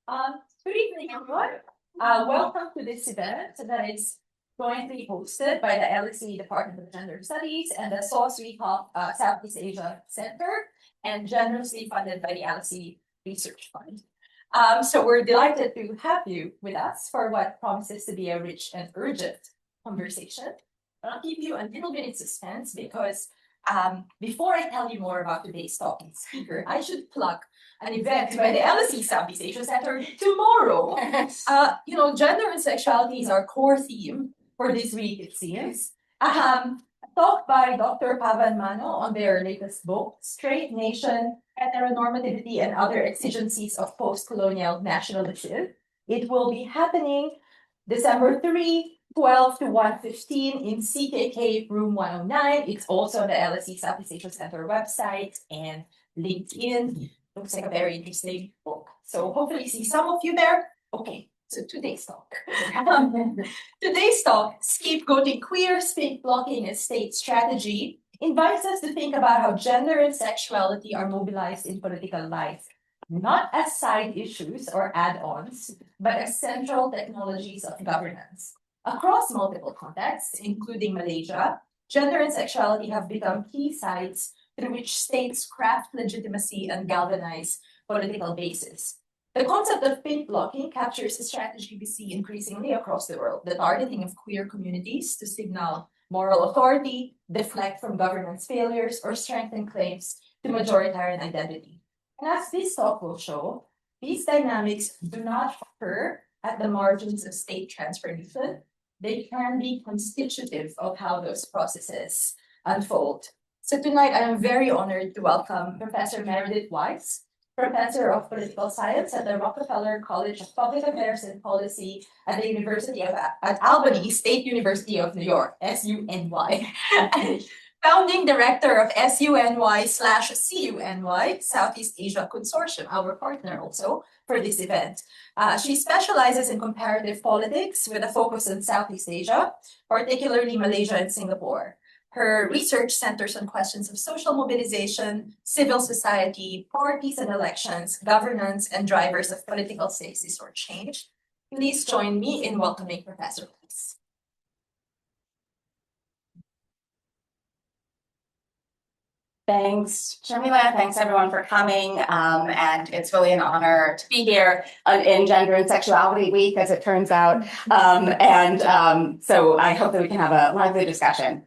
Good evening, everyone. Welcome to this event that is jointly hosted by the LSE Department of Gender Studies and the SEAC Southeast Asia Center, and generously funded by the LSE Research Fund. So we're delighted to have you with us for what promises to be a rich and urgent conversation. I'll keep you a little bit in suspense because before I tell you more about today's talking speaker, I should plug an event by the LSE Southeast Asia Center tomorrow. Gender and sexuality is our core theme for this week, it seems. Talk by Dr. Pavan Mano on their latest book, Straight Nation, Heteronormativity and Other Exigencies of Post-Colonial Nationalism. It will be happening December 3, 12 to 1:15 in CKK room 109. It's also on the LSE Southeast Asia Center website and LinkedIn. Looks like a very interesting book. So hopefully see some of you there. Okay, so today's talk. Scapegoating Queer, State Blocking and State Strategy, invites us to think about how gender and sexuality are mobilized in political life, not as side issues or add-ons, but as central technologies of governance. Across multiple contexts, including Malaysia, gender and sexuality have become key sites through which states craft legitimacy and galvanize political bases. The concept of pink blocking captures a strategy we see increasingly across the world, the targeting of queer communities to signal moral authority, deflect from governance failures, or strengthen claims to majoritarian identity. And as this talk will show, these dynamics do not occur at the margins of state transformation. They can be constitutive of how those processes unfold. So tonight, I am very honored to welcome Professor Meredith Weiss, Professor of Political Science at the Rockefeller College of Public Affairs and Policy at the University of Albany State University of New York, SUNY. Founding Director of SUNY/CUNY, Southeast Asia Consortium, our partner also for this event. She specializes in comparative politics with a focus on Southeast Asia, particularly Malaysia and Singapore. Her research centers on questions of social mobilization, civil society, parties and elections, governance, and drivers of political stasis or change. Please join me in welcoming Professor Weiss. Thanks, Sharmila. Thanks, everyone, for coming. And it's really an honor to be here in Gender and Sexuality Week, as it turns out. So I hope that we can have a lively discussion.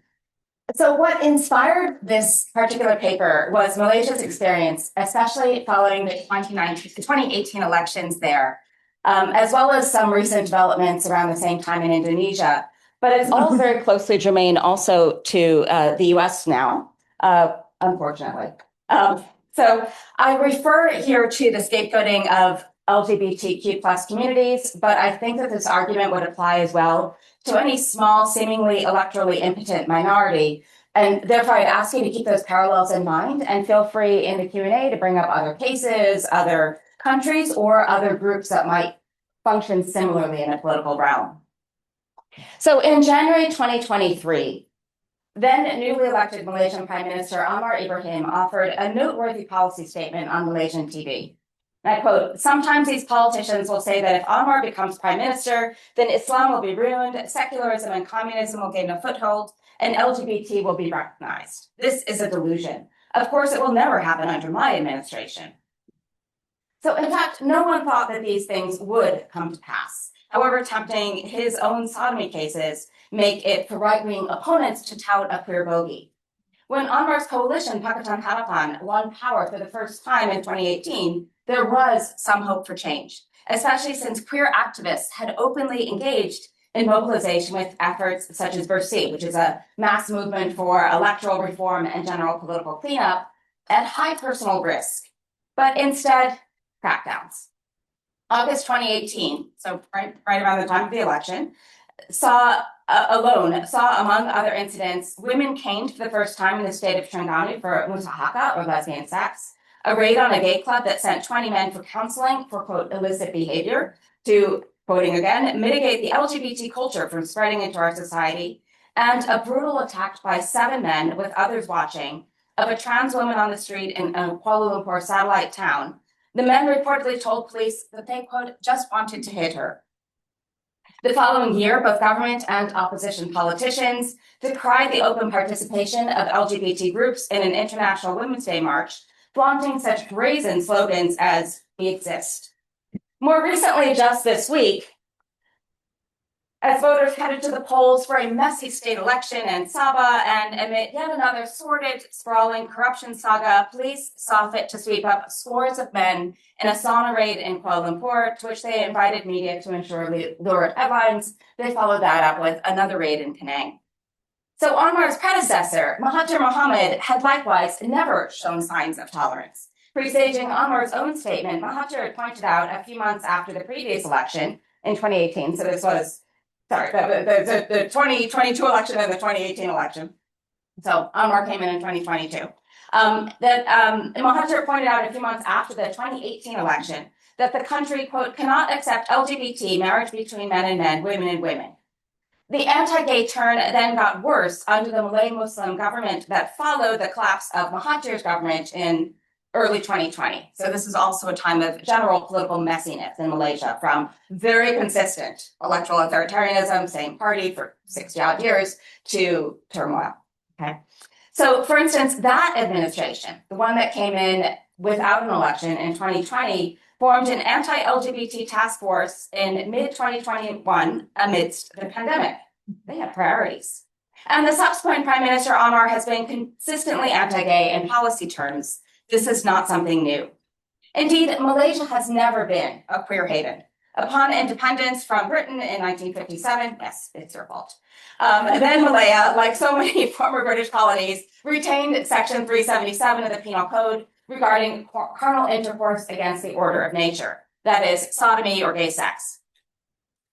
So what inspired this particular paper was Malaysia's experience, especially following the 2018 elections there, as well as some recent developments around the same time in Indonesia. But it's all very closely germane also to the US now, unfortunately. So I refer here to the scapegoating of LGBTQ plus communities, but I think that this argument would apply as well to any small, seemingly electorally impotent minority. And therefore, I'd ask you to keep those parallels in mind and feel free in the Q&A to bring up other cases, other countries, or other groups that might function similarly in a political realm. So in January 2023, then newly elected Malaysian Prime Minister Anwar Ibrahim offered a noteworthy policy statement on Malaysian TV. And I quote, "Sometimes these politicians will say that if Anwar becomes prime minister, then Islam will be ruined, secularism and communism will gain a foothold, and LGBT will be recognized. This is a delusion. Of course, it will never happen under my administration." So in fact, no one thought that these things would come to pass. However tempting his own sodomy cases make it for right-wing opponents to tout a queer bogey. When Anwar's coalition, Pakatan Harapan, won power for the first time in 2018, there was some hope for change, especially since queer activists had openly engaged in mobilization with efforts such as Bersih, which is a mass movement for electoral reform and general political cleanup at high personal risk, but instead crackdowns. August 2018, so right around the time of the election, saw among other incidents, women caned for the first time in the state of Terengganu for musahaka or lesbian sex, a raid on a gay club that sent 20 men for counseling for, quote, illicit behavior to, quoting again, mitigate the LGBT culture from spreading into our society, and a brutal attack by 7 men with others watching of a trans woman on the street in a Kuala Lumpur satellite town The men reportedly told police that they, quote, just wanted to hit her. The following year, both government and opposition politicians decried the open participation of LGBT groups in an International Women's Day march, flaunting such brazen slogans as "We exist." More recently, just this week, as voters headed to the polls for a messy state election in Sabah and amid yet another sordid, sprawling corruption saga, police saw fit to sweep up scores of men in a sauna raid in Kuala Lumpur, to which they invited media to ensure lurid headlines. They followed that up with another raid in Penang. So Anwar's predecessor, Mahathir Mohamad, had likewise never shown signs of tolerance. Presaging Anwar's own statement, Mahathir had pointed out a few months after the previous election in 2018, so this was the 2022 election and the 2018 election. So Anwar came in 2022. Mahathir pointed out a few months after the 2018 election that the country, quote, cannot accept LGBT marriage between men and men, women and women. The anti-gay turn then got worse under the Malay-Muslim government that followed the collapse of Mahathir's government in early 2020. So this is also a time of general political messiness in Malaysia, from very consistent electoral authoritarianism, same party for 60 odd years, to turmoil. Okay. So for instance, that administration, the one that came in without an election in 2020, formed an anti-LGBT task force in mid-2021 amidst the pandemic. They had priorities. And the subsequent Prime Minister Anwar has been consistently anti-gay in policy terms. This is not something new. Indeed, Malaysia has never been a queer haven. Upon independence from Britain in 1957, yes, it's your fault. Then Malaya, like so many former British colonies, retained Section 377 of the Penal Code regarding carnal intercourse against the order of nature, that is, sodomy or gay sex.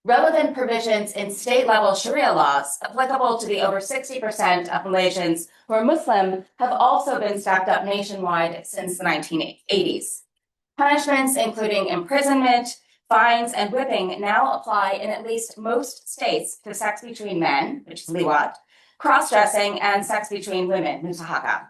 Relevant provisions in state-level Sharia laws applicable to the over 60% of Malaysians who are Muslim have also been stepped up nationwide since the 1980s. Punishments including imprisonment, fines, and whipping now apply in at least most states to sex between men, which is liwat, cross-dressing, and sex between women, musahaka.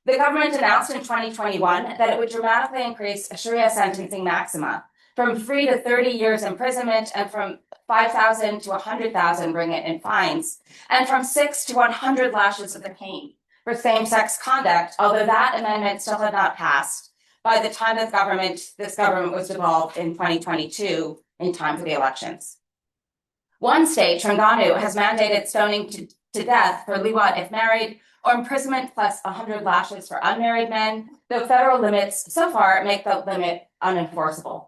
The government announced in 2021 that it would dramatically increase Sharia sentencing maxima from 3 to 30 years imprisonment and from 5,000 to 100,000 ringgit in fines, and from 6 to 100 lashes of the cane for same-sex conduct, although that amendment still had not passed by the time this government was devolved in 2022 in time for the elections. One state, Terengganu, has mandated stoning to death for liwat if married, or imprisonment plus 100 lashes for unmarried men, though federal limits so far make the limit unenforceable.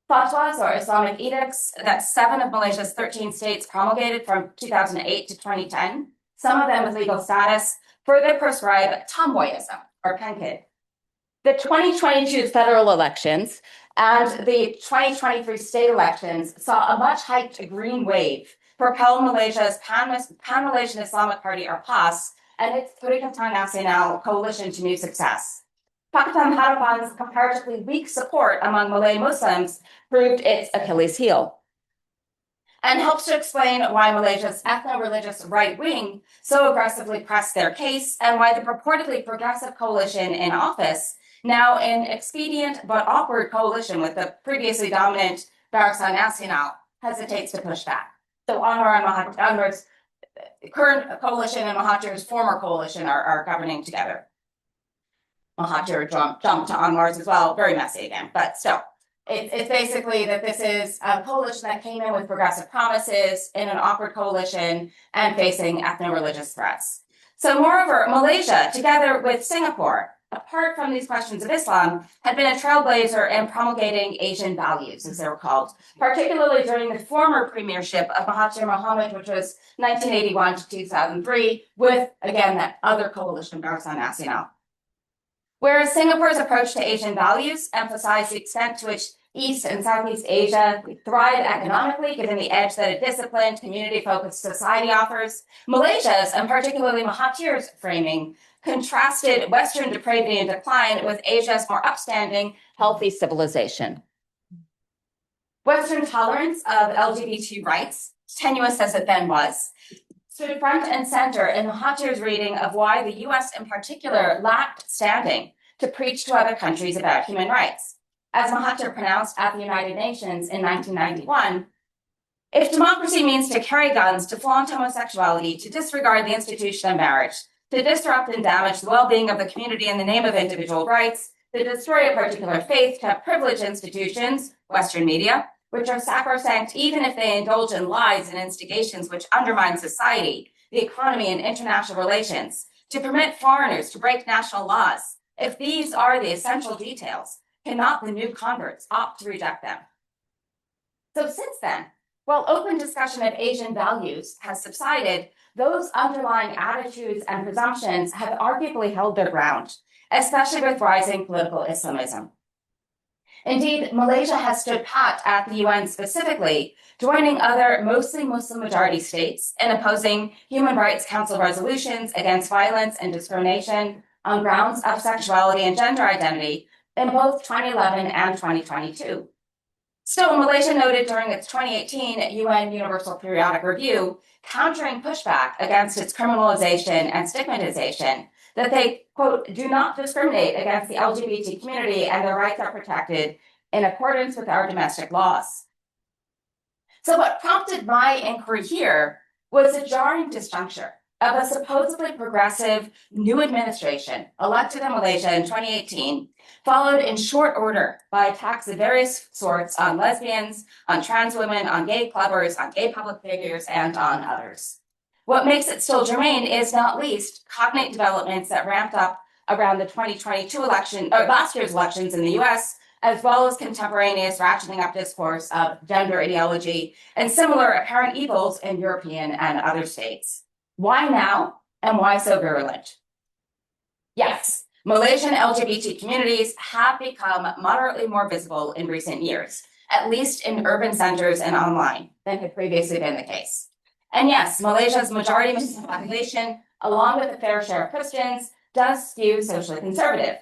Fatwas, or Islamic edicts, that 7 of Malaysia's 13 states promulgated from 2008 to 2010, some of them with legal status, further prescribe tomboyism, or penkid. The 2022 federal elections and the 2023 state elections saw a much-hyped green wave propel Malaysia's Pan-Malaysian Islamic Party, or PAS, and its Perikatan Nasional coalition to new success. Pakatan Harapan's comparatively weak support among Malay Muslims proved its Achilles heel, and helps to explain why Malaysia's ethno-religious right wing so aggressively pressed their case, and why the purportedly progressive coalition in office, now in expedient but awkward coalition with the previously dominant Barisan Nasional, hesitates to push back. So Anwar's current coalition and Mahathir's former coalition are governing together. Mahathir jumped to Anwar's as well, very messy again, but still. It's basically that this is a coalition that came in with progressive promises in an awkward coalition and facing ethno-religious threats. So moreover, Malaysia, together with Singapore, apart from these questions of Islam, had been a trailblazer in promulgating Asian values, as they were called, particularly during the former premiership of Mahathir Mohamad, which was 1981 to 2003, with, again, that other coalition, Barisan Nasional. Whereas Singapore's approach to Asian values emphasized the extent to which East and Southeast Asia thrive economically, given the edge that a disciplined, community-focused society offers, Malaysia's, and particularly Mahathir's framing, contrasted Western depravity and decline with Asia's more upstanding, healthy civilization. Western tolerance of LGBT rights, tenuous as it then was, stood front and center in Mahathir's reading of why the US in particular lacked standing to preach to other countries about human rights. As Mahathir pronounced at the United Nations in 1991, if democracy means to carry guns, to flaunt homosexuality, to disregard the institution of marriage, to disrupt and damage the well-being of the community in the name of individual rights, to destroy a particular faith, to have privileged institutions, Western media, which are sacrosanct even if they indulge in lies and instigations which undermine society, the economy, and international relations, to permit foreigners to break national laws, if these are the essential details, cannot the new converts opt to reject them? So since then, while open discussion of Asian values has subsided, those underlying attitudes and presumptions have arguably held their ground, especially with rising political Islamism. Indeed, Malaysia has stood pat at the UN specifically, joining other mostly Muslim majority states in opposing Human Rights Council resolutions against violence and discrimination on grounds of sexuality and gender identity in both 2011 and 2022. Still, Malaysia noted during its 2018 UN Universal Periodic Review, countering pushback against its criminalization and stigmatization, that they, quote, do not discriminate against the LGBT community and their rights are protected in accordance with our domestic laws. So what prompted my inquiry here was a jarring disjuncture of a supposedly progressive new administration elected in Malaysia in 2018, followed in short order by attacks of various sorts on lesbians, on trans women, on gay clubbers, on gay public figures, and on others. What makes it still germane is not least cognate developments that ramped up around the 2022 election, or last year's elections in the US, as well as contemporaneous ratcheting up discourse of gender ideology and similar apparent evils in European and other states. Why now, and why so virulent? Yes, Malaysian LGBT communities have become moderately more visible in recent years, at least in urban centers and online, than had previously been the case. And yes, Malaysia's majority Muslim population, along with a fair share of Christians, does skew socially conservative.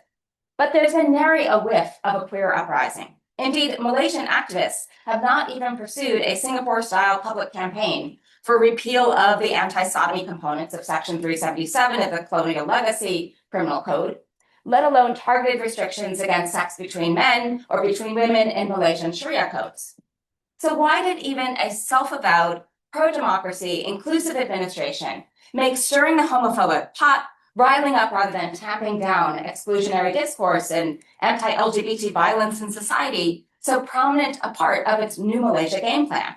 But there's been nary a whiff of a queer uprising. Indeed, Malaysian activists have not even pursued a Singapore-style public campaign for repeal of the anti-sodomy components of Section 377 of the Colonial Legacy Criminal Code, let alone targeted restrictions against sex between men or between women in Malaysian Sharia codes. So why did even a self-avowed, pro-democracy, inclusive administration make stirring the homophobic pot, riling up rather than tamping down exclusionary discourse and anti-LGBT violence in society so prominent a part of its new Malaysia game plan?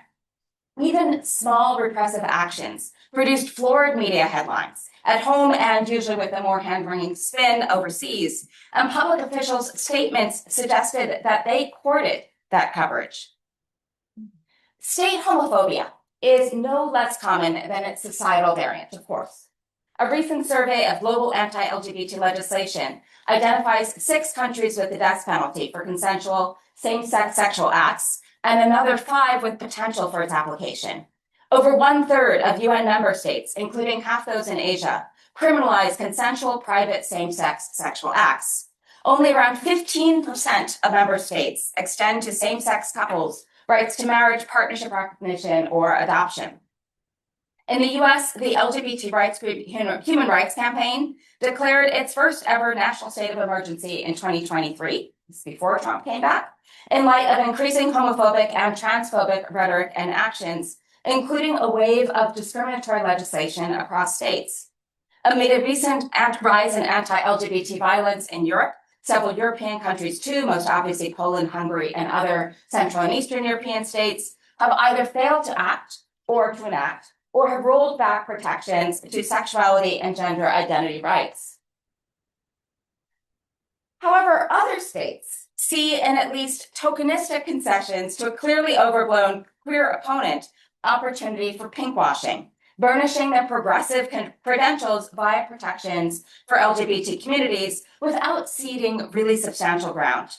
Even small repressive actions produced florid media headlines, at home and usually with a more hand-wringing spin overseas, and public officials' statements suggested that they courted that coverage. State homophobia is no less common than its societal variant, of course. A recent survey of global anti-LGBT legislation identifies 6 countries with the death penalty for consensual same-sex sexual acts, and another 5 with potential for its application. Over 1/3 of UN member states, including half those in Asia, criminalize consensual private same-sex sexual acts. Only around 15% of member states extend to same-sex couples rights to marriage, partnership recognition, or adoption. In the US, the LGBT rights group Human Rights Campaign declared its first ever national state of emergency in 2023, this is before Trump came back, in light of increasing homophobic and transphobic rhetoric and actions, including a wave of discriminatory legislation across states. Amid a recent rise in anti-LGBT violence in Europe, several European countries too, most obviously Poland, Hungary, and other Central and Eastern European states, have either failed to act or to enact, or have rolled back protections to sexuality and gender identity rights. However, other states see in at least tokenistic concessions to a clearly overblown queer opponent opportunity for pinkwashing, burnishing their progressive credentials via protections for LGBT communities without ceding really substantial ground.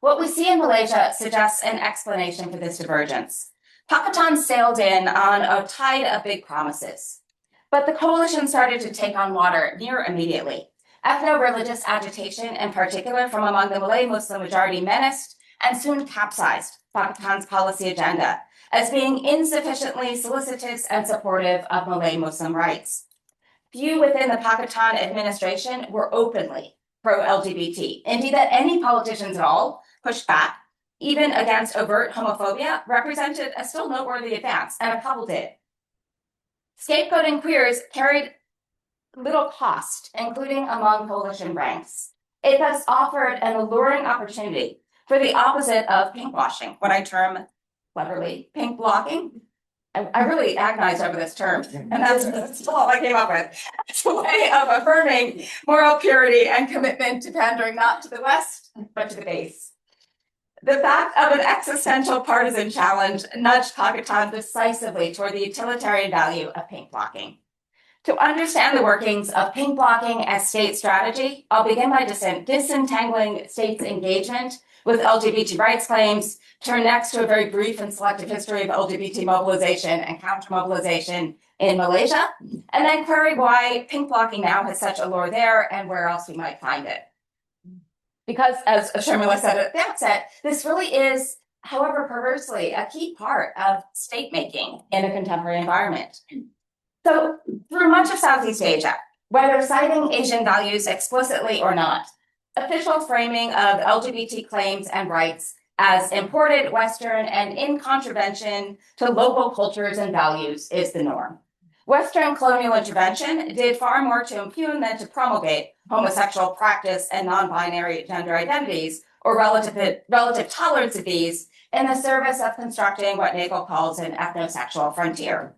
What we see in Malaysia suggests an explanation for this divergence. Pakatan sailed in on a tide of big promises, but the coalition started to take on water near immediately. Ethno-religious agitation, in particular from among the Malay-Muslim majority, menaced and soon capsized Pakistan's policy agenda as being insufficiently solicitous and supportive of Malay-Muslim rights. Few within the Pakistan administration were openly pro-LGBT, indeed that any politicians at all pushed back, even against overt homophobia, represented a still noteworthy advance, and a couple did. Scapegoating queers carried little cost, including among coalition ranks. It thus offered an alluring opportunity for the opposite of pinkwashing, what I term cleverly pink blocking. I really agonized over this term, and that's all I came up with. It's a way of affirming moral purity and commitment to pandering not to the West, but to the base. The fact of an existential partisan challenge nudged Pakistan decisively toward the utilitarian value of pink blocking. To understand the workings of pink blocking as state strategy, I'll begin by disentangling states' engagement with LGBT rights claims, turn next to a very brief and selective history of LGBT mobilization and counter-mobilization in Malaysia, and then query why pink blocking now has such allure there and where else we might find it. Because, as Sharmila said at the outset, this really is, however perversely, a key part of state-making in a contemporary environment. So, through much of Southeast Asia, whether citing Asian values explicitly or not, official framing of LGBT claims and rights as imported Western and in contravention to local cultures and values is the norm. Western colonial intervention did far more to impugn than to promulgate homosexual practice and non-binary gender identities, or relative tolerance of these, in the service of constructing what Nagel calls an ethnosexual frontier.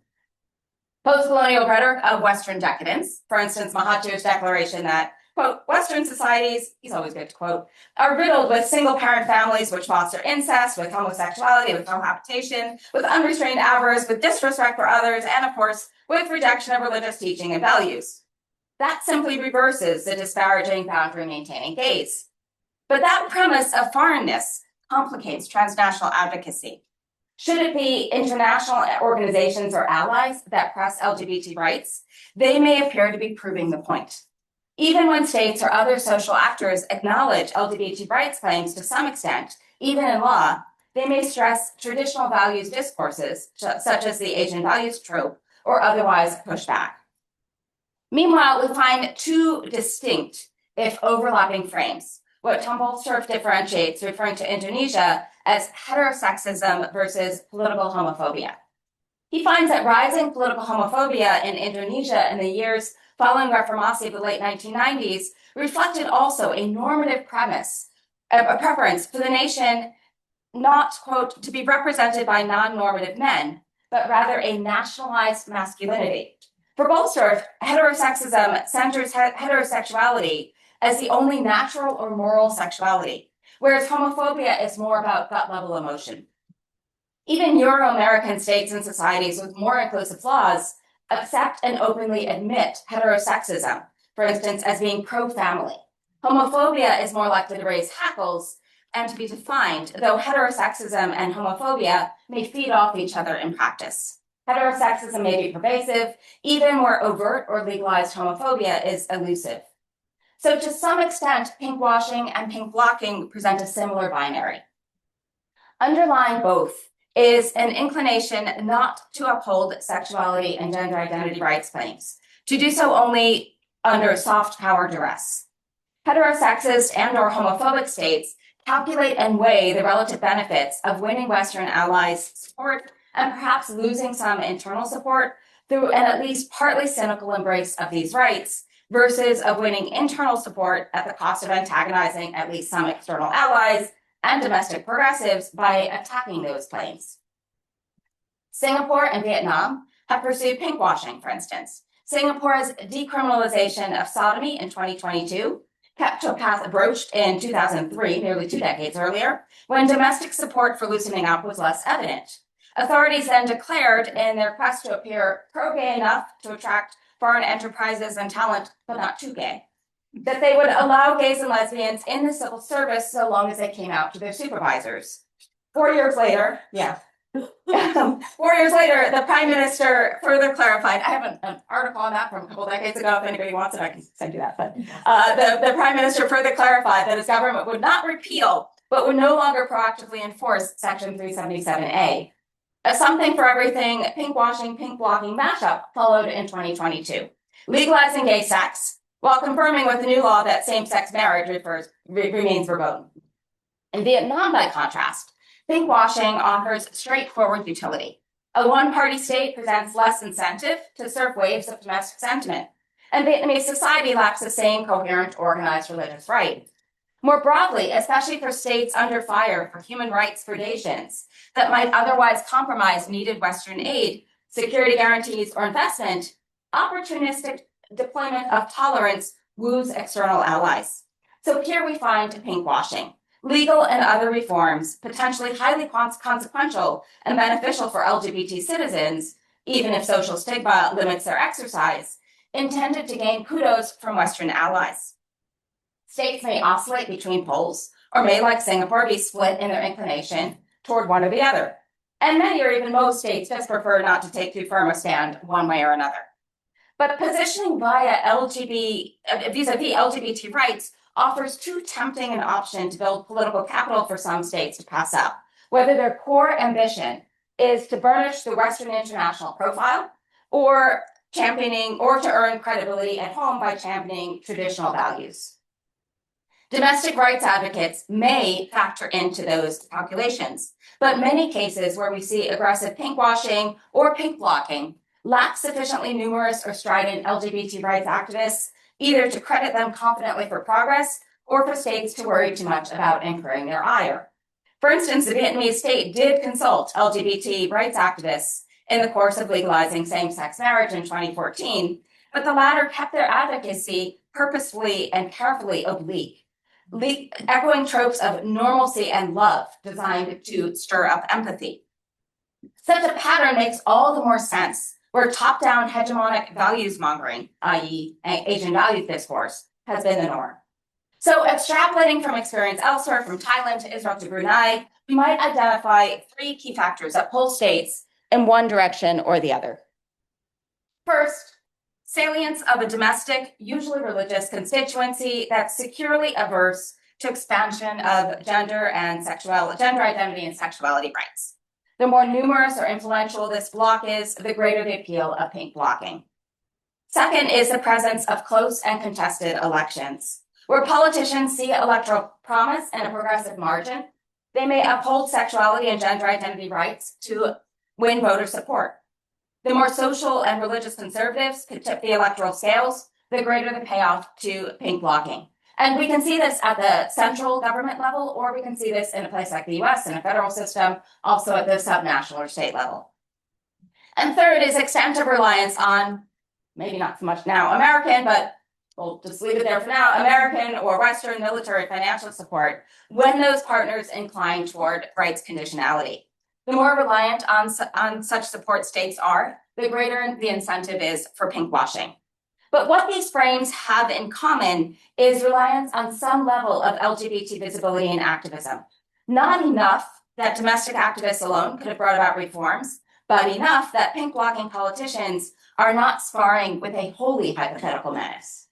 Post-colonial rhetoric of Western decadence, for instance, Mahathir's declaration that, quote, Western societies, he's always good to quote, are riddled with single-parent families which foster incest, with homosexuality, with cohabitation, with unrestrained avarice, with disrespect for others, and of course, with rejection of religious teaching and values. That simply reverses the disparaging, boundary-maintaining gaze. But that premise of foreignness complicates transnational advocacy. Should it be international organizations or allies that press LGBT rights, they may appear to be proving the point. Even when states or other social actors acknowledge LGBT rights claims to some extent, even in law, they may stress traditional values discourses, such as the Asian values trope, or otherwise push back. Meanwhile, we find two distinct, if overlapping frames, what Tom Bolstorff differentiates, referring to Indonesia as heterosexism versus political homophobia. He finds that rising political homophobia in Indonesia in the years following Reformasi of the late 1990s reflected also a normative premise, a preference for the nation not, quote, to be represented by non-normative men, but rather a nationalized masculinity. For Bolstorff, heterosexism centers heterosexuality as the only natural or moral sexuality, whereas homophobia is more about gut-level emotion. Even Euro-American states and societies with more inclusive laws accept and openly admit heterosexism, for instance, as being pro-family. Homophobia is more likely to raise hackles and to be defined, though heterosexism and homophobia may feed off each other in practice. Heterosexism may be pervasive, even where overt or legalized homophobia is elusive. So to some extent, pinkwashing and pink blocking present a similar binary. Underlying both is an inclination not to uphold sexuality and gender identity rights claims, to do so only under soft power duress. Heterosexist and or homophobic states calculate and weigh the relative benefits of winning Western allies' support and perhaps losing some internal support through an at least partly cynical embrace of these rights versus of winning internal support at the cost of antagonizing at least some external allies and domestic progressives by attacking those claims. Singapore and Vietnam have pursued pinkwashing, for instance. Singapore's decriminalization of sodomy in 2022 kept to a path broached in 2003, nearly 2 decades earlier, when domestic support for loosening up was less evident. Authorities then declared, in their quest to appear pro-gay enough to attract foreign enterprises and talent, but not too gay, that they would allow gays and lesbians in the civil service so long as they came out to their supervisors. 4 years later, 4 years later, the Prime Minister further clarified, I have an article on that from a couple decades ago, if anybody wants it, I can send you that, but the Prime Minister further clarified that his government would not repeal, but would no longer proactively enforce Section 377A. A something for everything pinkwashing, pink blocking mashup followed in 2022, legalizing gay sex, while confirming with the new law that same-sex marriage remains verboten. In Vietnam, by contrast, pinkwashing offers straightforward utility. A one-party state presents less incentive to surf waves of domestic sentiment, and Vietnamese society lacks the same coherent, organized religious right. More broadly, especially for states under fire for human rights predations that might otherwise compromise needed Western aid, security guarantees, or investment, opportunistic deployment of tolerance woos external allies. So here we find pinkwashing. Legal and other reforms, potentially highly consequential and beneficial for LGBT citizens, even if social stigma limits their exercise, intended to gain kudos from Western allies. States may oscillate between poles, or may, like Singapore, be split in their inclination toward one or the other. And many or even most states just prefer not to take too firm a stand one way or another. But positioning vis-a-vis LGBT rights offers too tempting an option to build political capital for some states to pass up, whether their core ambition is to burnish the Western international profile or to earn credibility at home by championing traditional values. Domestic rights advocates may factor into those calculations, but many cases where we see aggressive pinkwashing or pink blocking lack sufficiently numerous or strident LGBT rights activists, either to credit them confidently for progress or for states to worry too much about incurring their ire. For instance, the Vietnamese state did consult LGBT rights activists in the course of legalizing same-sex marriage in 2014, but the latter kept their advocacy purposefully and carefully oblique, echoing tropes of normalcy and love designed to stir up empathy. Such a pattern makes all the more sense where top-down hegemonic values mongering, i.e. Asian values discourse, has been the norm. So extrapolating from experience elsewhere, from Thailand to Israel to Brunei, we might identify three key factors that pull states in one direction or the other. First, salience of a domestic, usually religious constituency that's securely averse to expansion of gender identity and sexuality rights. The more numerous or influential this bloc is, the greater the appeal of pink blocking. Second is the presence of close and contested elections, where politicians see electoral promise and a progressive margin. They may uphold sexuality and gender identity rights to win voter support. The more social and religious conservatives could tip the electoral scales, the greater the payoff to pink blocking. And we can see this at the central government level, or we can see this in a place like the US in a federal system, also at the subnational or state level. And third is extent of reliance on, maybe not so much now American, but we'll just leave it there for now, American or Western military financial support when those partners incline toward rights conditionality. The more reliant on such support states are, the greater the incentive is for pinkwashing. But what these frames have in common is reliance on some level of LGBT visibility and activism. Not enough that domestic activists alone could have brought about reforms, but enough that pink-blocking politicians are not sparring with a wholly hypothetical menace.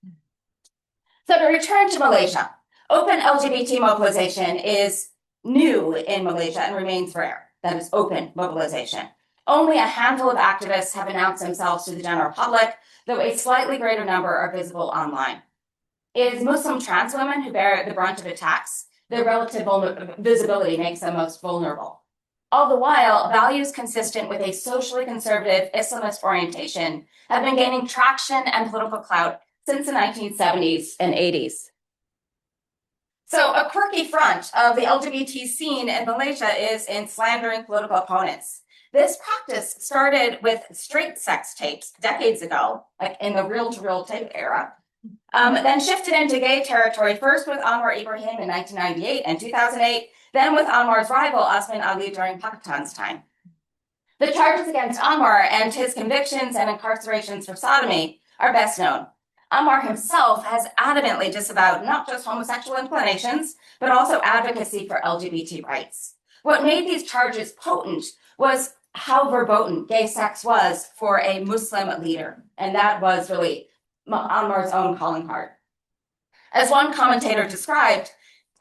So to return to Malaysia, open LGBT mobilization is new in Malaysia and remains rare. That is open mobilization. Only a handful of activists have announced themselves to the general public, though a slightly greater number are visible online. It is Muslim trans women who bear the brunt of attacks. Their relative visibility makes them most vulnerable. All the while, values consistent with a socially conservative Islamist orientation have been gaining traction and political clout since the 1970s and 80s. So a quirky front of the LGBT scene in Malaysia is in slandering political opponents. This practice started with straight sex tapes decades ago, like in the reel-to-reel tape era, then shifted into gay territory, first with Anwar Ibrahim in 1998 and 2008, then with Anwar's rival, Osman Ali, during Pakistan's time. The charges against Anwar and his convictions and incarcerations for sodomy are best known. Anwar himself has adamantly disavowed not just homosexual inclinations, but also advocacy for LGBT rights. What made these charges potent was how verboten gay sex was for a Muslim leader, and that was really Anwar's own calling card. As one commentator described,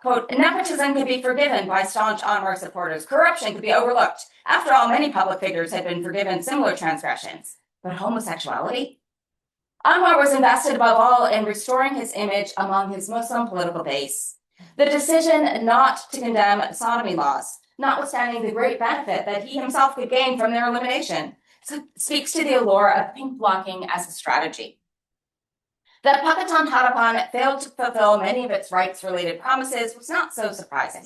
quote, nepotism could be forgiven by staunch Anwar supporters. Corruption could be overlooked. After all, many public figures had been forgiven similar transgressions. But homosexuality? Anwar was invested above all in restoring his image among his Muslim political base. The decision not to condemn sodomy laws, notwithstanding the great benefit that he himself could gain from their elimination, speaks to the allure of pink blocking as a strategy. That Pakatan Harapan failed to fulfill many of its rights-related promises was not so surprising,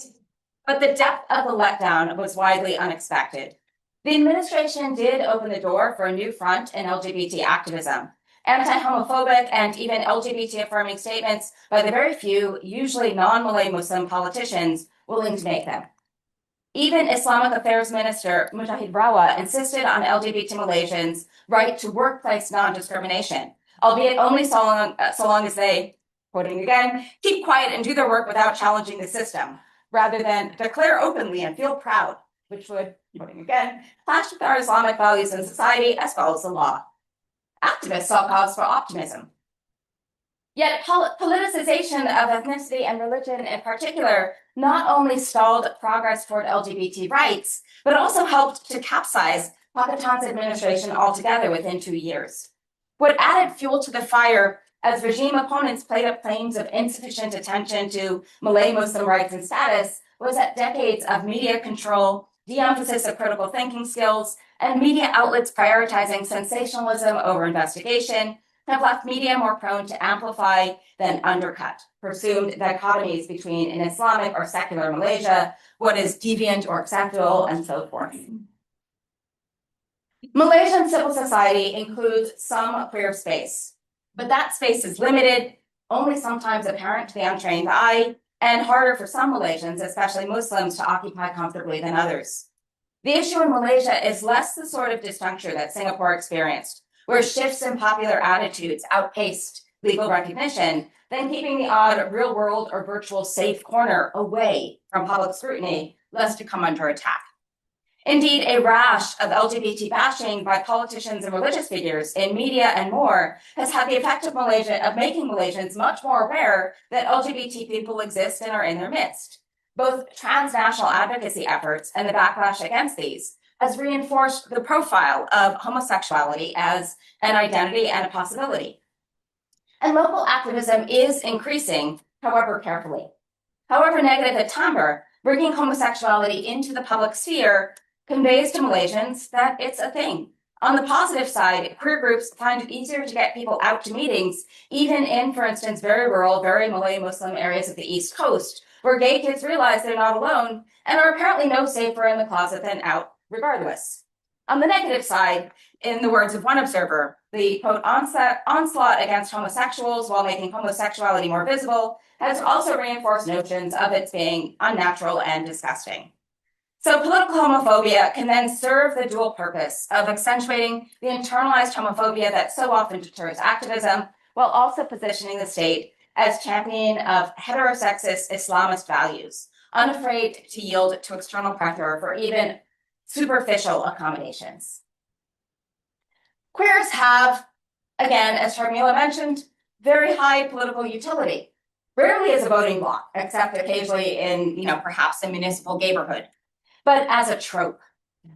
but the depth of the letdown was widely unexpected. The administration did open the door for a new front in LGBT activism, anti-homophobic and even LGBT-affirming statements by the very few, usually non-Malay-Muslim politicians willing to make them. Even Islamic Affairs Minister Mujahid Rawa insisted on LGBT Malaysians' right to workplace non-discrimination, albeit only so long as they, quoting again, keep quiet and do their work without challenging the system, rather than declare openly and feel proud, which would, quoting again, clash with our Islamic values in society as well as the law. Activists saw cause for optimism. Yet politicization of ethnicity and religion in particular not only stalled progress toward LGBT rights, but also helped to capsize Pakistan's administration altogether within 2 years. What added fuel to the fire as regime opponents played up claims of insufficient attention to Malay-Muslim rights and status was that decades of media control, de-emphasis of critical thinking skills, and media outlets prioritizing sensationalism over investigation have left media more prone to amplify than undercut presumed dichotomies between an Islamic or secular Malaysia, what is deviant or acceptable, and so forth. Malaysian civil society includes some queer space, but that space is limited, only sometimes apparent to the untrained eye, and harder for some Malaysians, especially Muslims, to occupy comfortably than others. The issue in Malaysia is less the sort of disjuncture that Singapore experienced, where shifts in popular attitudes outpaced legal recognition, than keeping the odd real-world or virtual safe corner away from public scrutiny, lest to come under attack. Indeed, a rash of LGBT bashing by politicians and religious figures in media and more has had the effect of making Malaysians much more aware that LGBT people exist and are in their midst. Both transnational advocacy efforts and the backlash against these has reinforced the profile of homosexuality as an identity and a possibility. And local activism is increasing, however carefully. However negative at timbre, bringing homosexuality into the public sphere conveys to Malaysians that it's a thing. On the positive side, queer groups find it easier to get people out to meetings, even in, for instance, very rural, very Malay-Muslim areas of the East Coast, where gay kids realize they're not alone and are apparently no safer in the closet than out regardless. On the negative side, in the words of one observer, the, quote, onslaught against homosexuals while making homosexuality more visible has also reinforced notions of its being unnatural and disgusting. So political homophobia can then serve the dual purpose of accentuating the internalized homophobia that so often deters activism, while also positioning the state as champion of heterosexist Islamist values, unafraid to yield to external pressure for even superficial accommodations. Queers have, again, as Sharmila mentioned, very high political utility, rarely as a voting bloc, except occasionally in, perhaps a municipal neighborhood, but as a trope.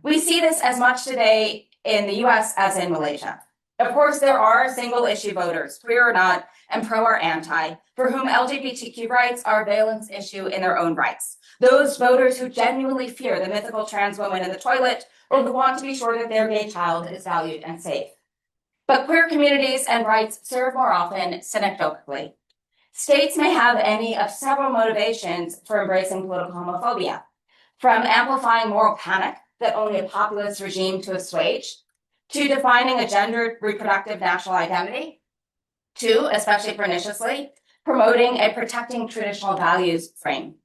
We see this as much today in the US as in Malaysia. Of course, there are single-issue voters, queer or not, and pro or anti, for whom LGBTQ rights are a valence issue in their own rights. Those voters who genuinely fear the mythical trans woman in the toilet or who want to be sure that their gay child is valued and safe. But queer communities and rights serve more often synecdochically. States may have any of several motivations for embracing political homophobia, from amplifying moral panic that only a populist regime to assuage, to defining a gendered reproductive national identity, to, especially perniciously, promoting a protecting traditional values frame.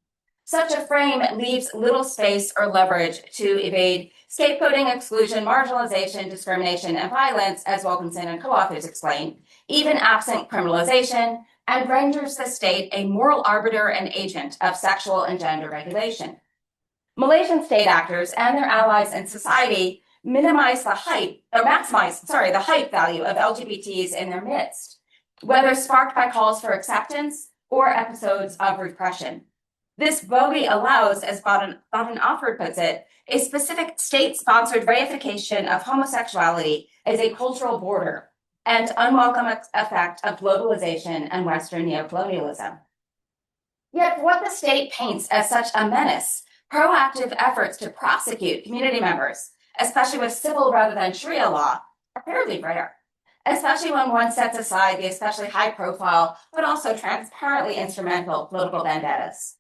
Such a frame leaves little space or leverage to evade scapegoating, exclusion, marginalization, discrimination, and violence, as Wilkinson and co-authors explain, even absent criminalization, and renders the state a moral arbiter and agent of sexual and gender regulation. Malaysian state actors and their allies in society maximize the hype value of LGBTs in their midst, whether sparked by calls for acceptance or episodes of repression. This bogey allows, as Baden Offord puts it, a specific state-sponsored reification of homosexuality as a cultural border and unwelcome effect of globalization and Western neocolonialism. Yet what the state paints as such a menace, proactive efforts to prosecute community members, especially with civil rather than Sharia law, are fairly rare, especially when one sets aside the especially high-profile but also transparently instrumental political vendettas.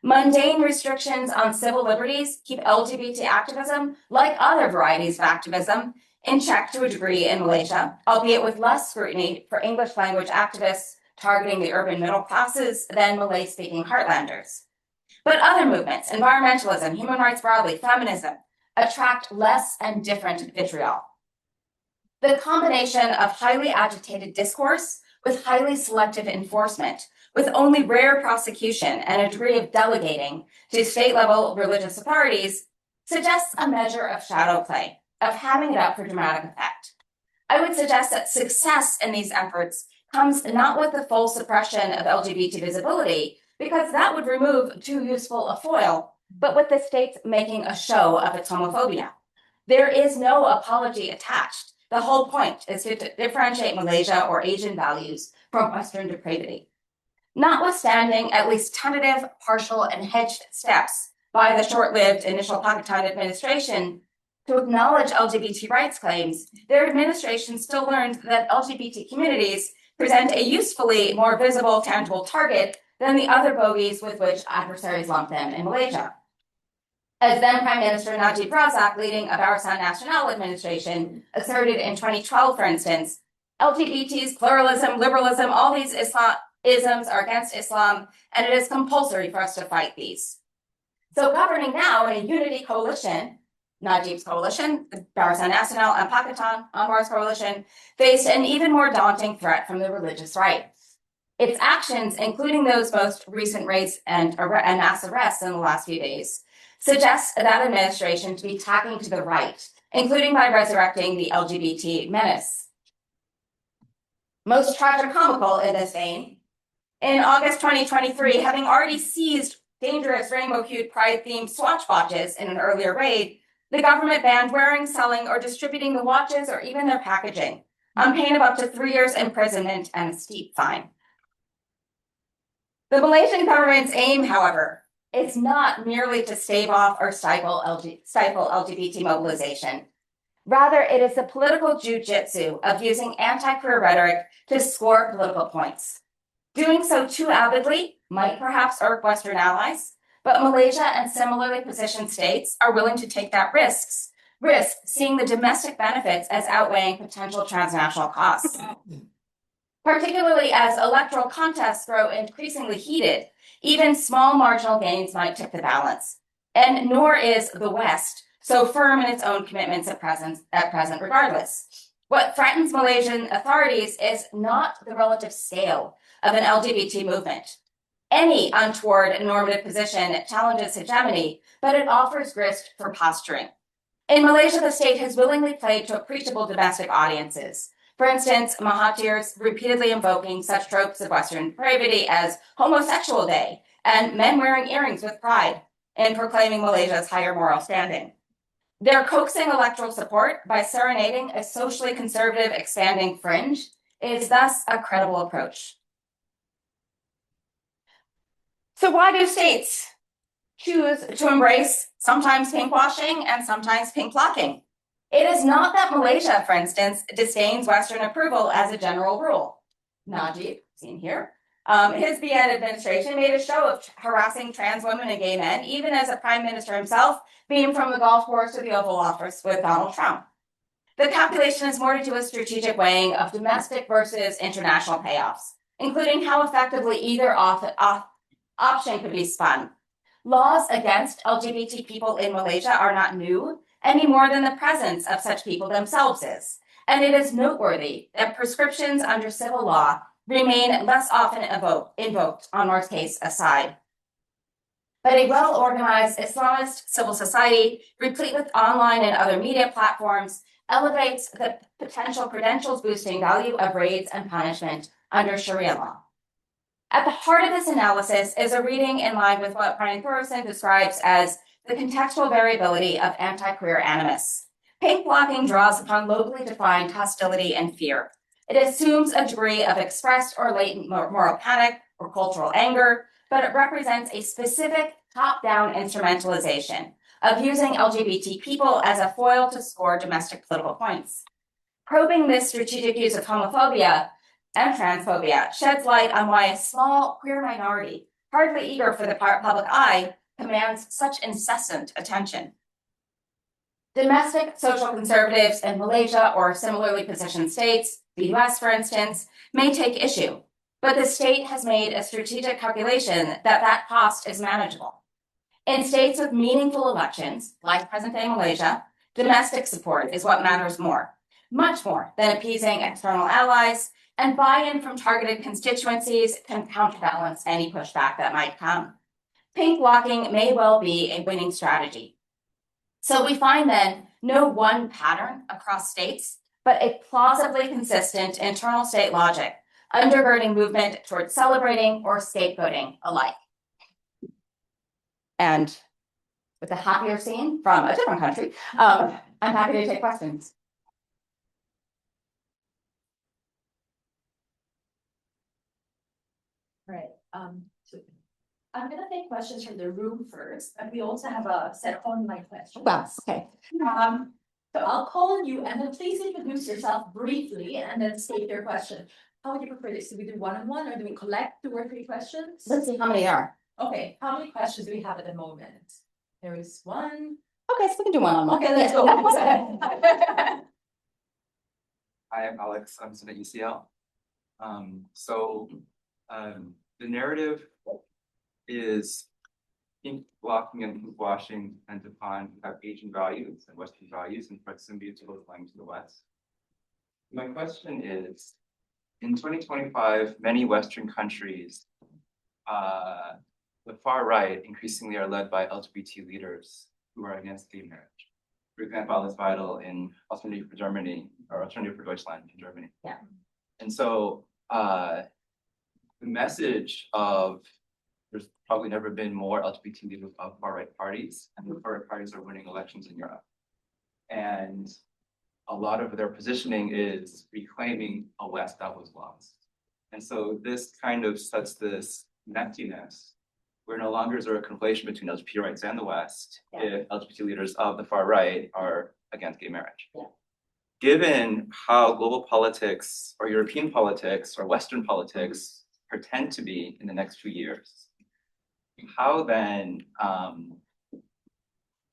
Mundane restrictions on civil liberties keep LGBT activism, like other varieties of activism, in check to a degree in Malaysia, albeit with less scrutiny for English language activists targeting the urban middle classes than Malay-speaking heartlanders. But other movements, environmentalism, human rights broadly, feminism, attract less and different vitriol. The combination of highly agitated discourse with highly selective enforcement, with only rare prosecution and a degree of delegating to state-level religious authorities, suggests a measure of shadow play, of hamming it up for dramatic effect. I would suggest that success in these efforts comes not with the full suppression of LGBT visibility, because that would remove too useful a foil, but with the states making a show of its homophobia. There is no apology attached. The whole point is to differentiate Malaysia or Asian values from Western depravity. Notwithstanding at least tentative, partial, and hedged steps by the short-lived initial Pakistan administration to acknowledge LGBT rights claims, their administration still learned that LGBT communities present a usefully more visible, tangible target than the other bogies with which adversaries lump them in Malaysia. As then Prime Minister Najib Razak, leading a Barisan Nasional administration, asserted in 2012, for instance, LGBTs, pluralism, liberalism, all these isms are against Islam, and it is compulsory for us to fight these. So governing now in a unity coalition, Najib's coalition, the Barisan Nasional and Pakistan Anwar's coalition, faced an even more daunting threat from the religious right. Its actions, including those most recent raids and mass arrests in the last few days, suggest that administration to be tacking to the right, including by resurrecting the LGBT menace. Most tragicomical in this vein, in August 2023, having already seized dangerous rainbow-hued pride-themed Swatch watches in an earlier raid, the government banned wearing, selling, or distributing the watches or even their packaging, on pain of up to 3 years imprisonment and a steep fine. The Malaysian government's aim, however, is not merely to stave off or stifle LGBT mobilization. Rather, it is the political jujitsu of using anti-queer rhetoric to score political points. Doing so too avidly might perhaps irk Western allies, but Malaysia and similarly positioned states are willing to take that risk, seeing the domestic benefits as outweighing potential transnational costs. Particularly as electoral contests grow increasingly heated, even small marginal gains might tip the balance. And nor is the West so firm in its own commitments at present regardless. What threatens Malaysian authorities is not the relative scale of an LGBT movement. Any untoward normative position challenges hegemony, but it offers grist for posturing. In Malaysia, the state has willingly played to appreciable domestic audiences. For instance, Mahathir's repeatedly invoking such tropes of Western depravity as Homosexual Day and men wearing earrings with pride in proclaiming Malaysia's higher moral standing. They're coaxing electoral support by serenading a socially conservative expanding fringe is thus a credible approach. So why do states choose to embrace sometimes pinkwashing and sometimes pink blocking? It is not that Malaysia, for instance, disdains Western approval as a general rule. Najib, seen here, his BN administration made a show of harassing trans women and gay men, even as a prime minister himself beamed from the golf course to the Oval Office with Donald Trump. The calculation is more to do with strategic weighing of domestic versus international payoffs, including how effectively either option could be spun. Laws against LGBT people in Malaysia are not new, any more than the presence of such people themselves is. And it is noteworthy that prescriptions under civil law remain less often invoked, Anwar's case aside. But a well-organized Islamist civil society, replete with online and other media platforms, elevates the potential credentials-boosting value of raids and punishment under Sharia law. At the heart of this analysis is a reading in line with what Brian Thorson describes as the contextual variability of anti-queer animus. Pink blocking draws upon locally defined hostility and fear. It assumes a degree of expressed or latent moral panic or cultural anger, but it represents a specific top-down instrumentalization of using LGBT people as a foil to score domestic political points. Probing this strategic use of homophobia and transphobia sheds light on why a small queer minority, hardly eager for the public eye, commands such incessant attention. Domestic social conservatives in Malaysia or similarly positioned states, the US for instance, may take issue, but the state has made a strategic calculation that that cost is manageable. In states with meaningful elections, like present-day Malaysia, domestic support is what matters more, much more than appeasing external allies, and buy-in from targeted constituencies can counterbalance any pushback that might come. Pink blocking may well be a winning strategy. So we find then no one pattern across states, but a plausibly consistent internal state logic undergirding movement towards celebrating or scapegoating alike. And with a happier scene from a different country, I'm happy to take questions. All right. So I'm going to take questions from the room first, and we also have a set of online questions. Wow, okay. So I'll call on you, and then please introduce yourself briefly, and then state your question. How would you prefer this? Do we do one-on-one, or do we collect 2 or 3 questions? Let's see how many are. Okay, how many questions do we have at the moment? There is 1. Okay, so we can do one-on-one. Okay, let's go. Hi, I'm Alex. I'm at UCL. The narrative is pink blocking and pink washing depends upon Asian values and Western values and proximity to both lying to the West. My question is, in 2025, many Western countries, the far right increasingly are led by LGBT leaders who are against gay marriage. For example, Alice Weidel in Alternative for Germany or Alternative for Deutschland in Germany. Yeah. And so the message of there's probably never been more LGBT leaders of far right parties, and the far right parties are winning elections in Europe. And a lot of their positioning is reclaiming a West that was lost. And so this kind of sets this emptiness where no longer is there a conflation between LGBT rights and the West if LGBT leaders of the far right are against gay marriage. Yeah. Given how global politics or European politics or Western politics pretend to be in the next few years, how then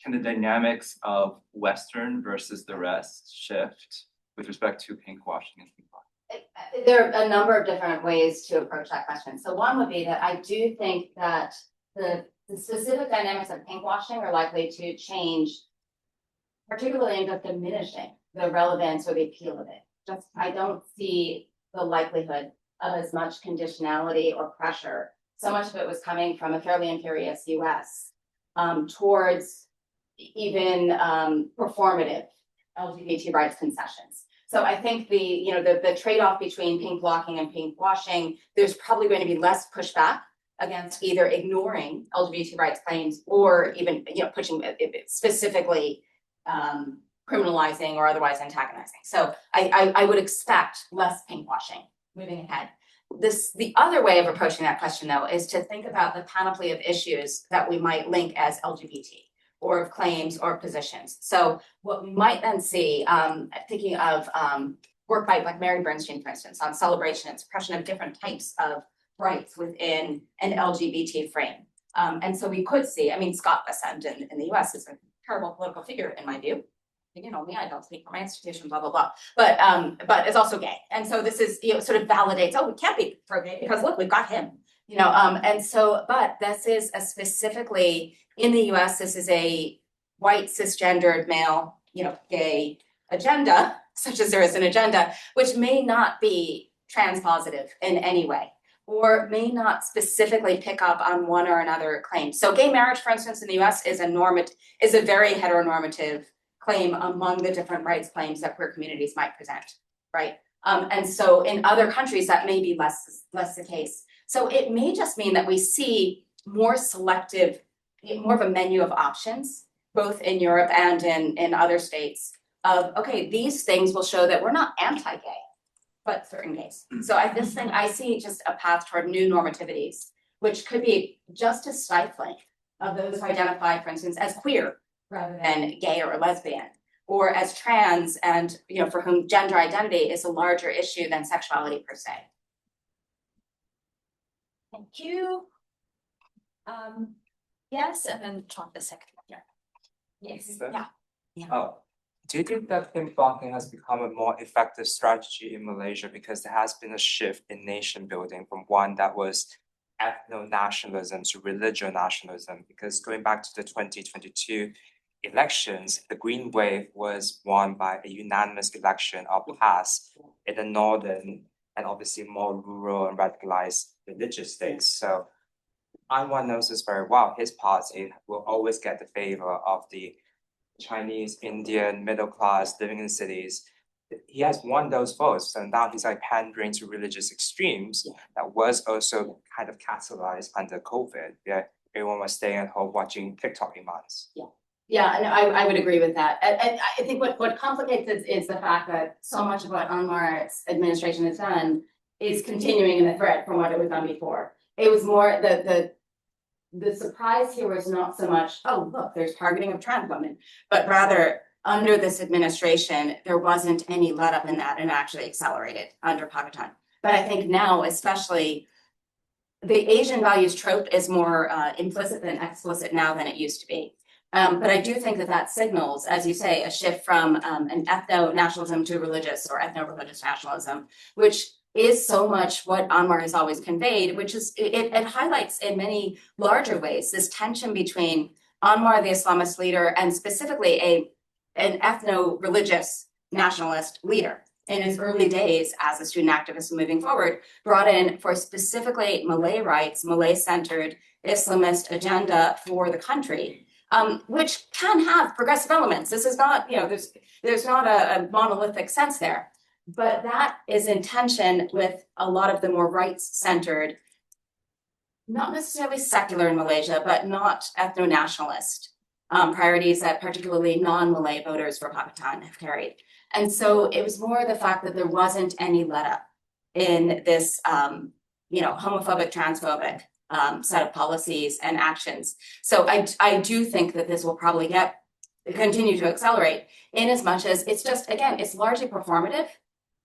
can the dynamics of Western versus the rest shift with respect to pink washing and pink blocking? There are a number of different ways to approach that question. So one would be that I do think that the specific dynamics of pink washing are likely to change, particularly in just diminishing the relevance or the appeal of it. Just I don't see the likelihood of as much conditionality or pressure. So much of it was coming from a fairly imperious US towards even performative LGBT rights concessions. So I think the trade-off between pink blocking and pink washing, there's probably going to be less pushback against either ignoring LGBT rights claims or even pushing specifically criminalizing or otherwise antagonizing. So I would expect less pink washing moving ahead. The other way of approaching that question, though, is to think about the panoply of issues that we might link as LGBT or of claims or positions. So what we might then see, thinking of work by like Mary Bernstein, for instance, on celebration and suppression of different types of rights within an LGBT frame. And so we could see, Scott Bessent in the US is a terrible political figure in my view. You know me, I don't speak for my institution, blah, blah, blah. But it's also gay. And so this is, sort of validates, oh, we can't be pro-gay because look, we've got him. And so, but this is a specifically in the US, this is a white cisgendered male, gay agenda, such as there is an agenda, which may not be transpositive in any way, or may not specifically pick up on one or another claim. So gay marriage, for instance, in the US is a very heteronormative claim among the different rights claims that queer communities might present, right? And so in other countries, that may be less the case. So it may just mean that we see more selective, more of a menu of options, both in Europe and in other states of, okay, these things will show that we're not anti-gay, but certain gays. So I see just a path toward new normativities which could be just as stifling of those who identify, for instance, as queer rather than gay or lesbian, or as trans, and for whom gender identity is a larger issue than sexuality per se. Thank you. Yes, and then John the second one. Yeah. Yes. Yeah. Oh, do you think that pink blocking has become a more effective strategy in Malaysia because there has been a shift in nation building from one that was ethno-nationalism to religious nationalism? Because going back to the 2022 elections, the Green Wave was won by a unanimous election of PAS in the northern and obviously more rural and radicalized religious states. So Anwar knows this very well. His party will always get the favor of the Chinese, Indian, middle class living in cities. He has won those votes, and now he's like pandering to religious extremes that was also kind of catalyzed under COVID. Yeah, everyone was staying at home watching TikTok imams. Yeah, and I would agree with that. And I think what complicates it is the fact that so much of what Anwar's administration has done is continuing in the thread from what it was done before. It was more the surprise here was not so much, oh, look, there's targeting of trans women, but rather under this administration, there wasn't any let up in that and actually accelerated under Pakistan. But I think now, especially, the Asian values trope is more implicit than explicit now than it used to be. But I do think that signals, as you say, a shift from an ethno-nationalism to religious or ethno-religious nationalism, which is so much what Anwar has always conveyed, which is it highlights in many larger ways this tension between Anwar, the Islamist leader, and specifically an ethno-religious nationalist leader in his early days as a student activist moving forward, brought in for specifically Malay rights, Malay-centered Islamist agenda for the country, which can have progressive elements. This is not, there's not a monolithic sense there. But that is in tension with a lot of the more rights-centered, not necessarily secular in Malaysia, but not ethno-nationalist priorities that particularly non-Malay voters for Pakistan have carried. And so it was more the fact that there wasn't any let-up in this, homophobic, transphobic set of policies and actions. So I do think that this will probably continue to accelerate in as much as it's just, again, it's largely performative.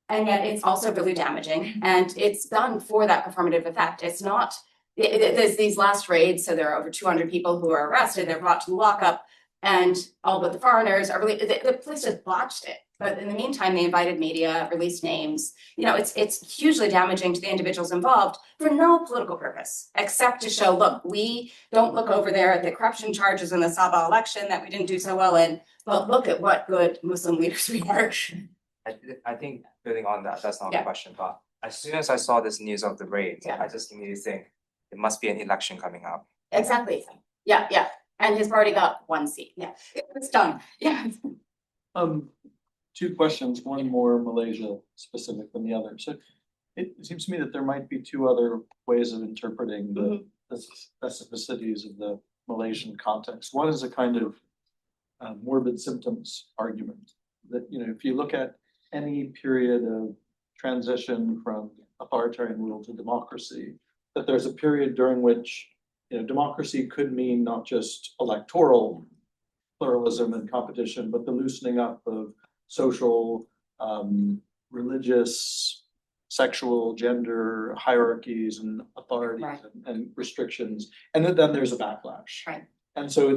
And yet it's also really damaging, and it's done for that performative effect. It's not, there's these last raids, so there are over 200 people who are arrested, they're brought to the lockup, and all but the foreigners are really, the police just botched it. But in the meantime, they invited media, released names. It's hugely damaging to the individuals involved for no political purpose, except to show, look, we don't look over there at the corruption charges in the Sabah election that we didn't do so well in, but look at what good Muslim leaders we are. I think building on that, that's not a question, but as soon as I saw this news of the raid, I just immediately think it must be an election coming up. Exactly. Yeah. And his party got 1 seat. Yeah, it's done. Yeah. 2 questions, one more Malaysia specific than the other. So it seems to me that there might be 2 other ways of interpreting the specificities of the Malaysian context. One is a kind of morbid symptoms argument that, if you look at any period of transition from authoritarian rule to democracy, that there's a period during which democracy could mean not just electoral pluralism and competition, but the loosening up of social, religious, sexual, gender hierarchies and authorities and restrictions, and then there's a backlash. Right. And so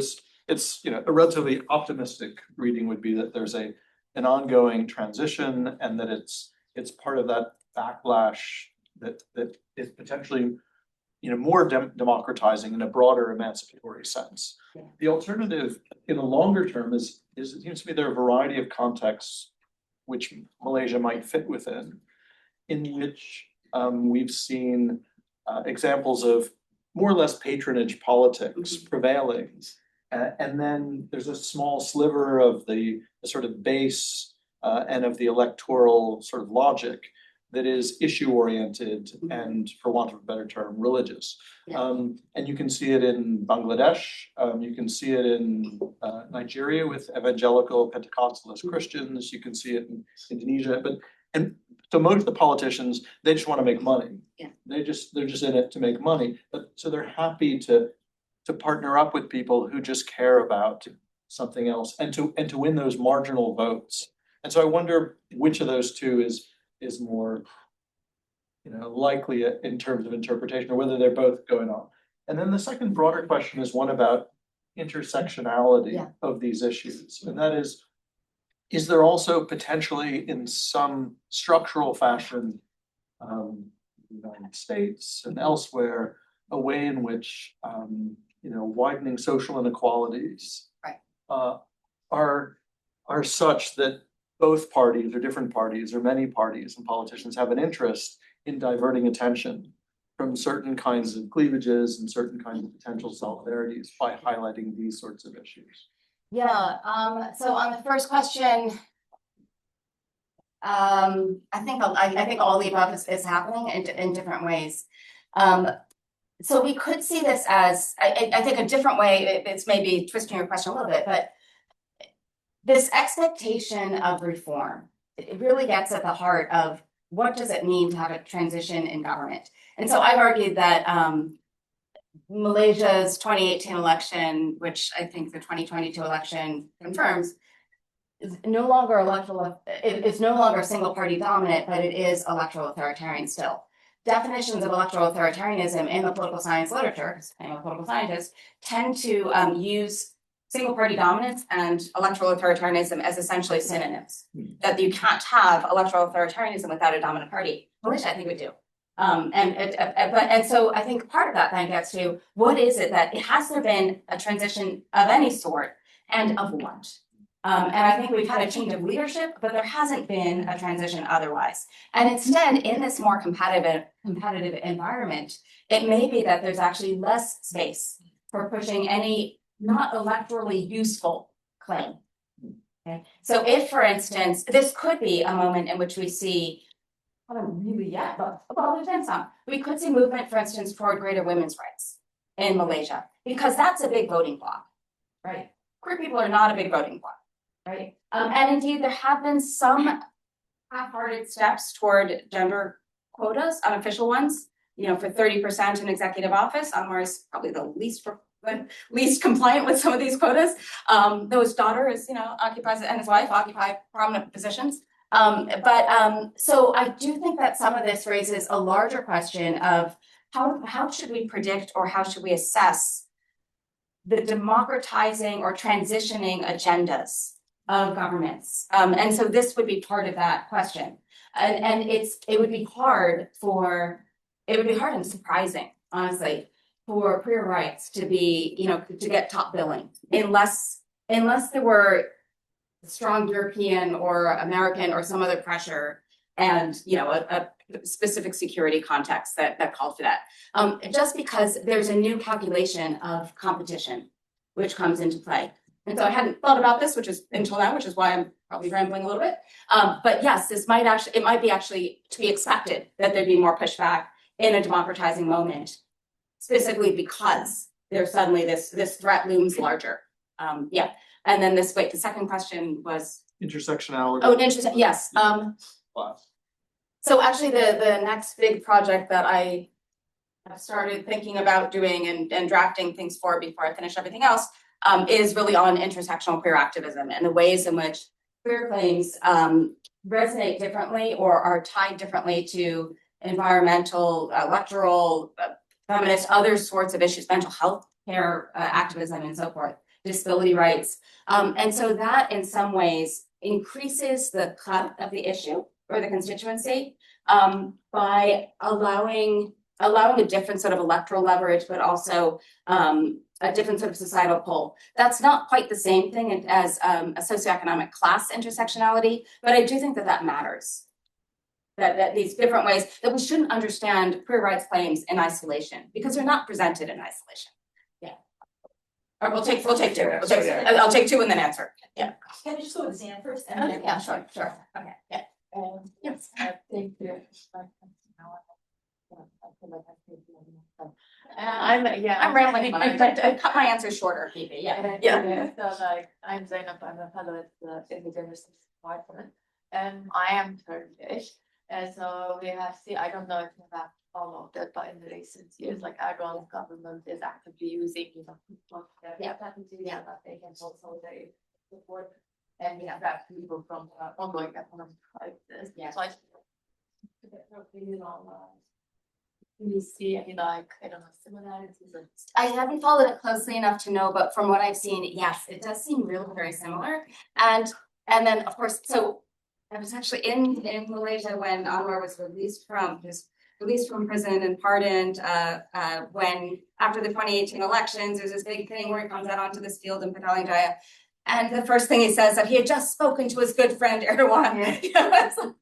it's a relatively optimistic reading would be that there's an ongoing transition, and that it's part of that backlash that is potentially more democratizing in a broader emancipatory sense. Yeah. The alternative in a longer term is it seems to me there are a variety of contexts which Malaysia might fit within, in which we've seen examples of more or less patronage politics prevailing. And then there's a small sliver of the sort of base and of the electoral sort of logic that is issue oriented and, for want of a better term, religious. Yeah. And you can see it in Bangladesh. You can see it in Nigeria with evangelical Pentecostalist Christians. You can see it in Indonesia. And So most of the politicians, they just want to make money. Yeah. They're just in it to make money, but so they're happy to partner up with people who just care about something else and to win those marginal votes. And so I wonder which of those two is more, likely in terms of interpretation, or whether they're both going on. And then the second broader question is one about intersectionality of these issues. And that is there also potentially in some structural fashion, in the United States and elsewhere, a way in which, widening social inequalities are such that both parties or different parties or many parties and politicians have an interest in diverting attention from certain kinds of cleavages and certain kinds of potential solidarities by highlighting these sorts of issues. Yeah, so on the first question, I think all the above is happening in different ways. So we could see this as, I think a different way, it's maybe twisting your question a little bit, but this expectation of reform, it really gets at the heart of what does it mean to have a transition in government? And so I've argued that Malaysia's 2018 election, which I think the 2022 election confirms, is no longer electoral, it's no longer single party dominant, but it is electoral authoritarian still. Definitions of electoral authoritarianism in the political science literature, because I'm a political scientist, tend to use single party dominance and electoral authoritarianism as essentially synonyms. That you can't have electoral authoritarianism without a dominant party. Malaysia, I think, would do. And so I think part of that then gets to what is it that has there been a transition of any sort and of what? And I think we've had a change of leadership, but there hasn't been a transition otherwise. And instead, in this more competitive environment, it may be that there's actually less space for pushing any not electorally useful claim. Okay. So if, for instance, this could be a moment in which we see, I don't really yet, but there's been some. We could see movement, for instance, toward greater women's rights in Malaysia, because that's a big voting bloc, right? Queer people are not a big voting bloc, right? And indeed, there have been some half-hearted steps toward gender quotas, unofficial ones, for 30% in executive office. Anwar is probably the least compliant with some of these quotas. Though his daughter is, occupies, and his wife occupy prominent positions. So I do think that some of this raises a larger question of how should we predict or how should we assess the democratizing or transitioning agendas of governments? And so this would be part of that question. And it would be hard and surprising, honestly, for queer rights to be, to get top billing unless there were strong European or American or some other pressure and, a specific security context that called for that. Just because there's a new calculation of competition, which comes into play. And so I hadn't thought about this, until now, which is why I'm probably rambling a little bit. But yes, it might be actually to be expected that there'd be more pushback in a democratizing moment, specifically because there's suddenly this threat looms larger. And then the second question was Intersectionality. Oh, interesting. Yes. Class. So actually, the next big project that I have started thinking about doing and drafting things for before I finish everything else is really on intersectional queer activism and the ways in which queer claims resonate differently or are tied differently to environmental, electoral, feminist, other sorts of issues, mental health care activism, and so forth, disability rights. And so that in some ways increases the cut of the issue or the constituency by allowing a different sort of electoral leverage, but also a different sort of societal pull. That's not quite the same thing as a socioeconomic class intersectionality, but I do think that matters. That these different ways that we shouldn't understand queer rights claims in isolation because they're not presented in isolation. Yeah. Or we'll take two. I'll take two and then answer. Yeah. Can I just go with Zan first? Okay, yeah, sure. Okay. Yeah. Yes. Thank you. I'm rambling. I cut my answers shorter, Phoebe. Yeah. So I'm Zainab. I'm a fellow at the Indigenous Department, and I am Turkish. And so we have seen, I don't know if you have followed that, but in the recent years, like Erdogan's government is actively using, that they can consolidate support and attract people from ongoing economic crisis. Yeah. So I think to get your opinion on do you see any like, I don't know, similarities or? I haven't followed it closely enough to know, but from what I've seen, yes, it does seem really very similar. And then, of course, so I was actually in Malaysia when Anwar was released from prison and pardoned. When after the 2018 elections, there's this big thing where he comes out onto this field in Petaling Jaya, and the first thing he says that he had just spoken to his good friend Erdogan. It's like,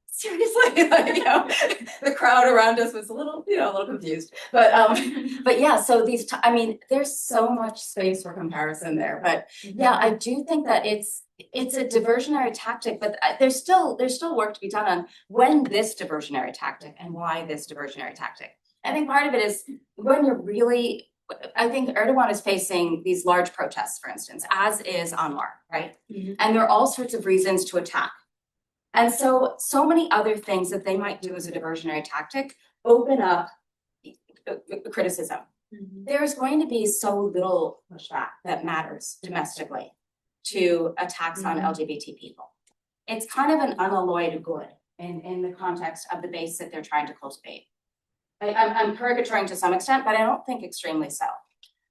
seriously, like, the crowd around us was a little confused, but yeah. So I mean, there's so much space for comparison there, but yeah, I do think that it's a diversionary tactic, but there's still work to be done on when this diversionary tactic and why this diversionary tactic. I think part of it is when you're really, I think Erdogan is facing these large protests, for instance, as is Anwar, right? And there are all sorts of reasons to attack. And so many other things that they might do as a diversionary tactic open up criticism. There's going to be so little pushback that matters domestically to attacks on LGBT people. It's kind of an unalloyed good in the context of the base that they're trying to cultivate. I'm caricaturing to some extent, but I don't think extremely so.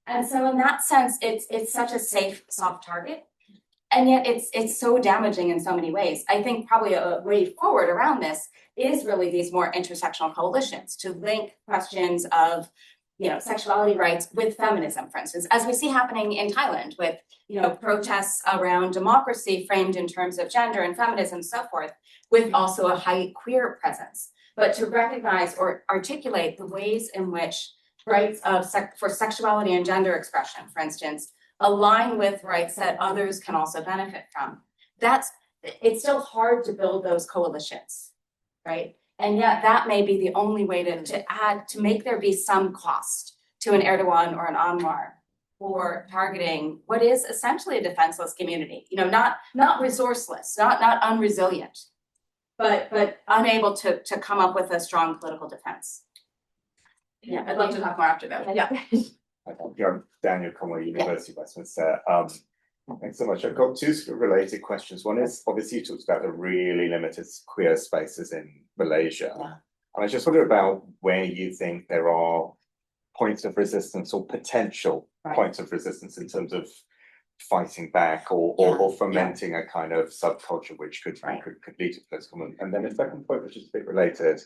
And so in that sense, it's such a safe, soft target. And yet it's so damaging in so many ways. I think probably a way forward around this is really these more intersectional coalitions to link questions of, sexuality rights with feminism, for instance, as we see happening in Thailand with, protests around democracy framed in terms of gender and feminism and so forth, with also a high queer presence. But to recognize or articulate the ways in which rights for sexuality and gender expression, for instance, align with rights that others can also benefit from. It's still hard to build those coalitions, right? And yet that may be the only way to make there be some cost to an Erdogan or an Anwar for targeting what is essentially a defenseless community, not resourceless, not unresilient, but unable to come up with a strong political defense. Yeah, I'd love to talk more after that. Yeah. I'm Daniel Conway, University of Westminster. Thanks so much. I've got two sort of related questions. One is, obviously you talked about the really limited queer spaces in Malaysia. And I just wonder about where you think there are points of resistance or potential points of resistance in terms of fighting back or fomenting a kind of subculture which could lead to political movement. And then the second point, which is a bit related,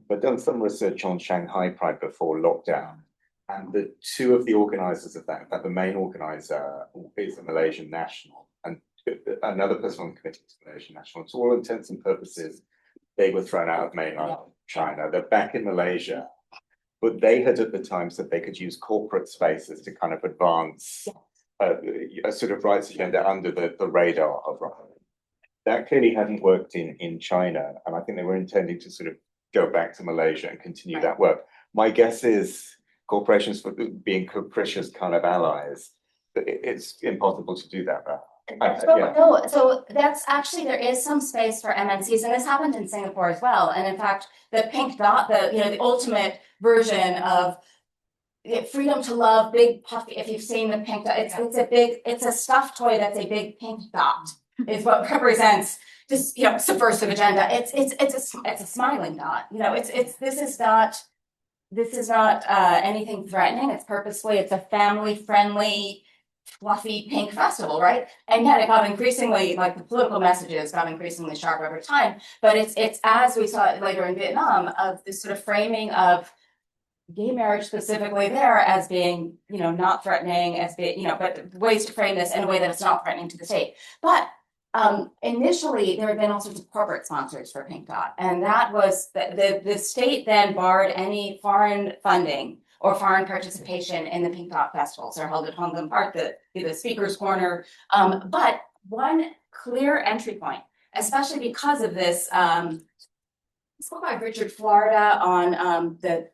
but done some research on Shanghai Pride before lockdown. And the two of the organizers of that, in fact, the main organizer is a Malaysian national, and another person on the committee is a Malaysian national. To all intents and purposes, they were thrown out of mainland China. They're back in Malaysia, but they had at the time said they could use corporate spaces to kind of advance a sort of rights agenda under the radar of Russia. That clearly hadn't worked in China, and I think they were intending to sort of go back to Malaysia and continue that work. My guess is corporations for being capricious kind of allies, it's impossible to do that. No, so that's actually, there is some space for MNCs, and this happened in Singapore as well. And in fact, the pink dot, the ultimate version of freedom to love, big puffy. If you've seen the pink dot, it's a stuffed toy that's a big pink dot, is what represents this subversive agenda. It's a smiling dot. This is not anything threatening. It's purposefully, it's a family-friendly, fluffy pink festival, right? And yet it got increasingly, like the political messages got increasingly sharp over time. But it's as we saw it later in Vietnam, of this sort of framing of gay marriage specifically there as being, not threatening, as being, but ways to frame this in a way that it's not threatening to the state. But initially, there had been all sorts of corporate sponsors for Pink Dot, and that was the state then barred any foreign funding or foreign participation in the Pink Dot festivals. They're held at Hong Kong Park, the Speaker's Corner. But one clear entry point, especially because of this, spoke by Richard Florida on the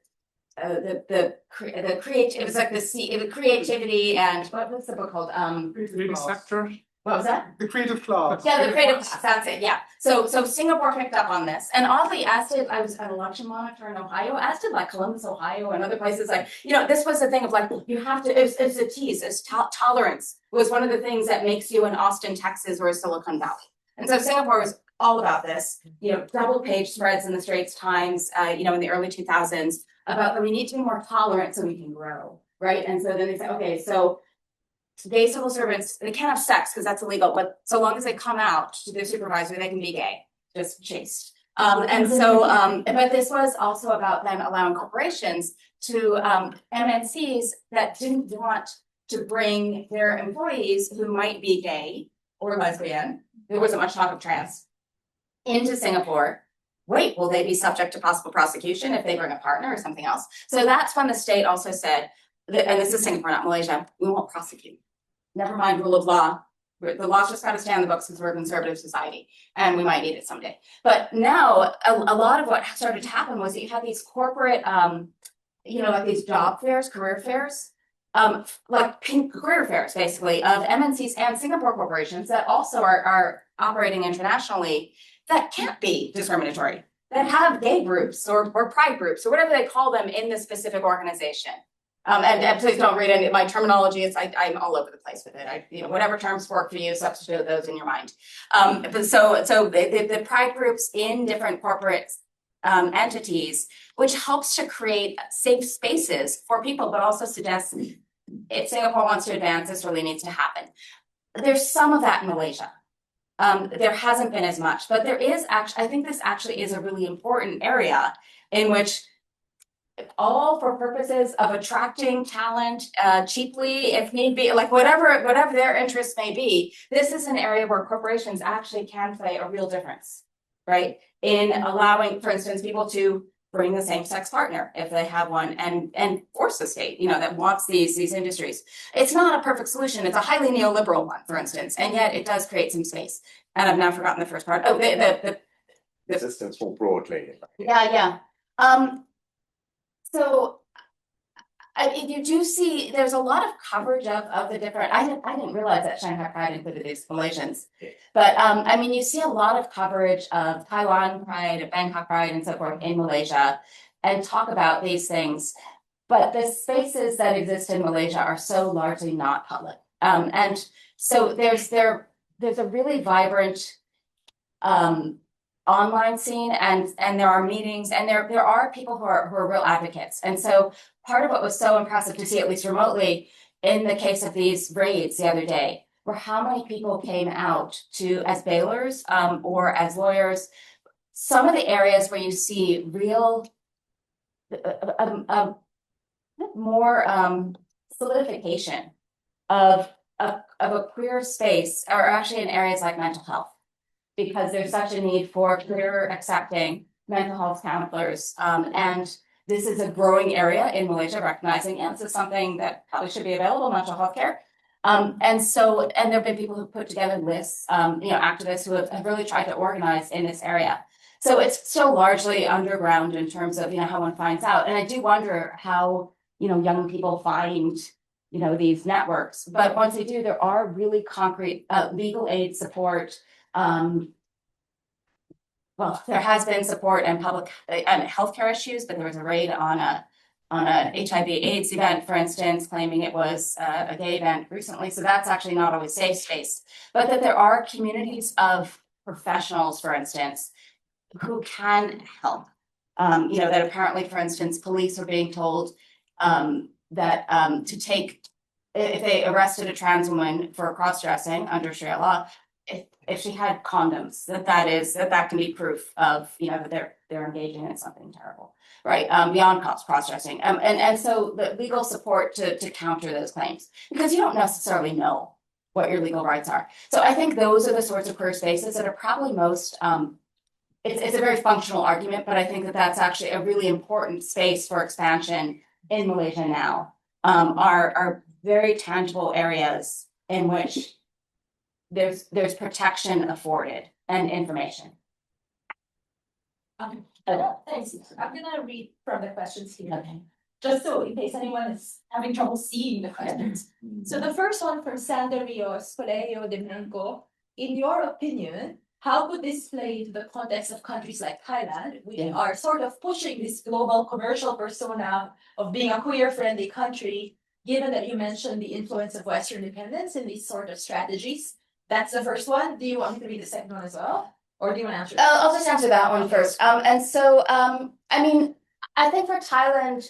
creativity, and what was the book called? Sector. What was that? The creative class. Yeah, the creative class, that's it, yeah. So Singapore picked up on this, and oddly, as did, I was an election monitor in Ohio, as did like Columbus, Ohio, and other places, like, this was the thing of like, you have to, it's a tease, it's tolerance was one of the things that makes you in Austin, Texas, or Silicon Valley. And so Singapore was all about this, double page spreads in the Straits Times, in the early 2000s, about that we need to be more tolerant so we can grow, right? And so then they say, okay, so gay civil servants, they can't have sex because that's illegal, but so long as they come out to their supervisor, they can be gay, just chaste. But this was also about then allowing corporations to MNCs that didn't want to bring their employees who might be gay or lesbian, there wasn't much talk of trans, into Singapore. Wait, will they be subject to possible prosecution if they bring a partner or something else? So that's when the state also said, and this is Singapore, not Malaysia, we won't prosecute. Never mind rule of law. The law's just got to stay on the books because we're a conservative society and we might need it someday. But now a lot of what started to happen was that you had these corporate, like these job fairs, career fairs, like pink career fairs basically of MNCs and Singapore corporations that also are operating internationally that can't be discriminatory, that have gay groups or pride groups or whatever they call them in the specific organization. And please don't read any of my terminology. I'm all over the place with it. Whatever terms work for you, substitute those in your mind. But so the pride groups in different corporate entities, which helps to create safe spaces for people, but also suggests if Singapore wants to advance, this really needs to happen. There's some of that in Malaysia. There hasn't been as much, but there is actually, I think this actually is a really important area in which all for purposes of attracting talent cheaply, if need be, like whatever their interests may be, this is an area where corporations actually can play a real difference, right? In allowing, for instance, people to bring the same-sex partner if they have one and force the state, that wants these industries. It's not a perfect solution. It's a highly neoliberal one, for instance, and yet it does create some space. And I've now forgotten the first part. Oh, the resistance more broadly. Yeah. So you do see there's a lot of coverage of the different. I didn't realize that Shanghai Pride included these Malaysians, but you see a lot of coverage of Taiwan Pride, of Bangkok Pride, and so forth in Malaysia, and talk about these things. But the spaces that exist in Malaysia are so largely not public, and so there's a really vibrant online scene, and there are meetings, and there are people who are real advocates. And so part of what was so impressive to see, at least remotely, in the case of these raids the other day, were how many people came out to as bailers or as lawyers. Some of the areas where you see real more solidification of a queer space are actually in areas like mental health, because there's such a need for clear, accepting mental health counselors. And this is a growing area in Malaysia, recognizing, this is something that probably should be available, mental health care. And there have been people who put together lists, activists who have really tried to organize in this area. So it's still largely underground in terms of, how one finds out. And I do wonder how, young people find, these networks. But once they do, there are really concrete legal aid support. Well, there has been support in public and healthcare issues, but there was a raid on a HIV/AIDS event, for instance, claiming it was a gay event recently. So that's actually not always safe space, but that there are communities of professionals, for instance, who can help. That apparently, for instance, police are being told that to take, if they arrested a trans woman for cross-dressing under Sharia law, if she had condoms, that can be proof of, that they're engaging in something terrible, right? Beyond cross-dressing. And so the legal support to counter those claims, because you don't necessarily know what your legal rights are. So I think those are the sorts of queer spaces that are probably most, it's a very functional argument, but I think that that's actually a really important space for expansion in Malaysia now, are very tangible areas in which there's protection afforded and information. Thanks. I'm gonna read from the questions here. Okay. just so in case anyone is having trouble seeing the questions. So the first one from Sandra Rios, Colegio de Mexico. In your opinion, how could this play into the context of countries like Thailand, which are sort of pushing this global commercial persona of being a queer-friendly country, given that you mentioned the influence of Western independence in these sort of strategies? That's the first one. Do you want me to read the second one as well? Or do you want to answer? I'll just answer that one first. And so, I mean, I think for Thailand,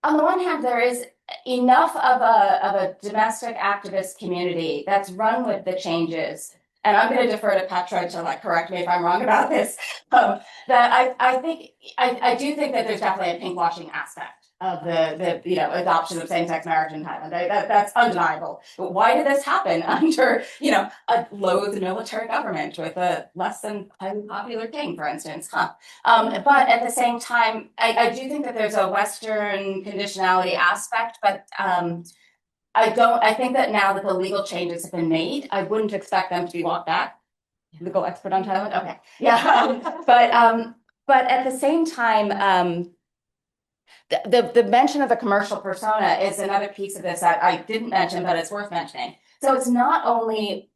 on the one hand, there is enough of a domestic activist community that's run with the changes. And I'm going to defer to Petra to like correct me if I'm wrong about this. That I do think that there's definitely a pinkwashing aspect of the adoption of same-sex marriage in Thailand. That's undeniable. But why did this happen under a loathed military government with a less than highly popular king, for instance? But at the same time, I do think that there's a Western conditionality aspect, but I think that now that the legal changes have been made, I wouldn't expect them to be walked back. Legal expert on Thailand? Okay. Yeah. But at the same time, the mention of the commercial persona is another piece of this that I didn't mention, but it's worth mentioning. So it's not only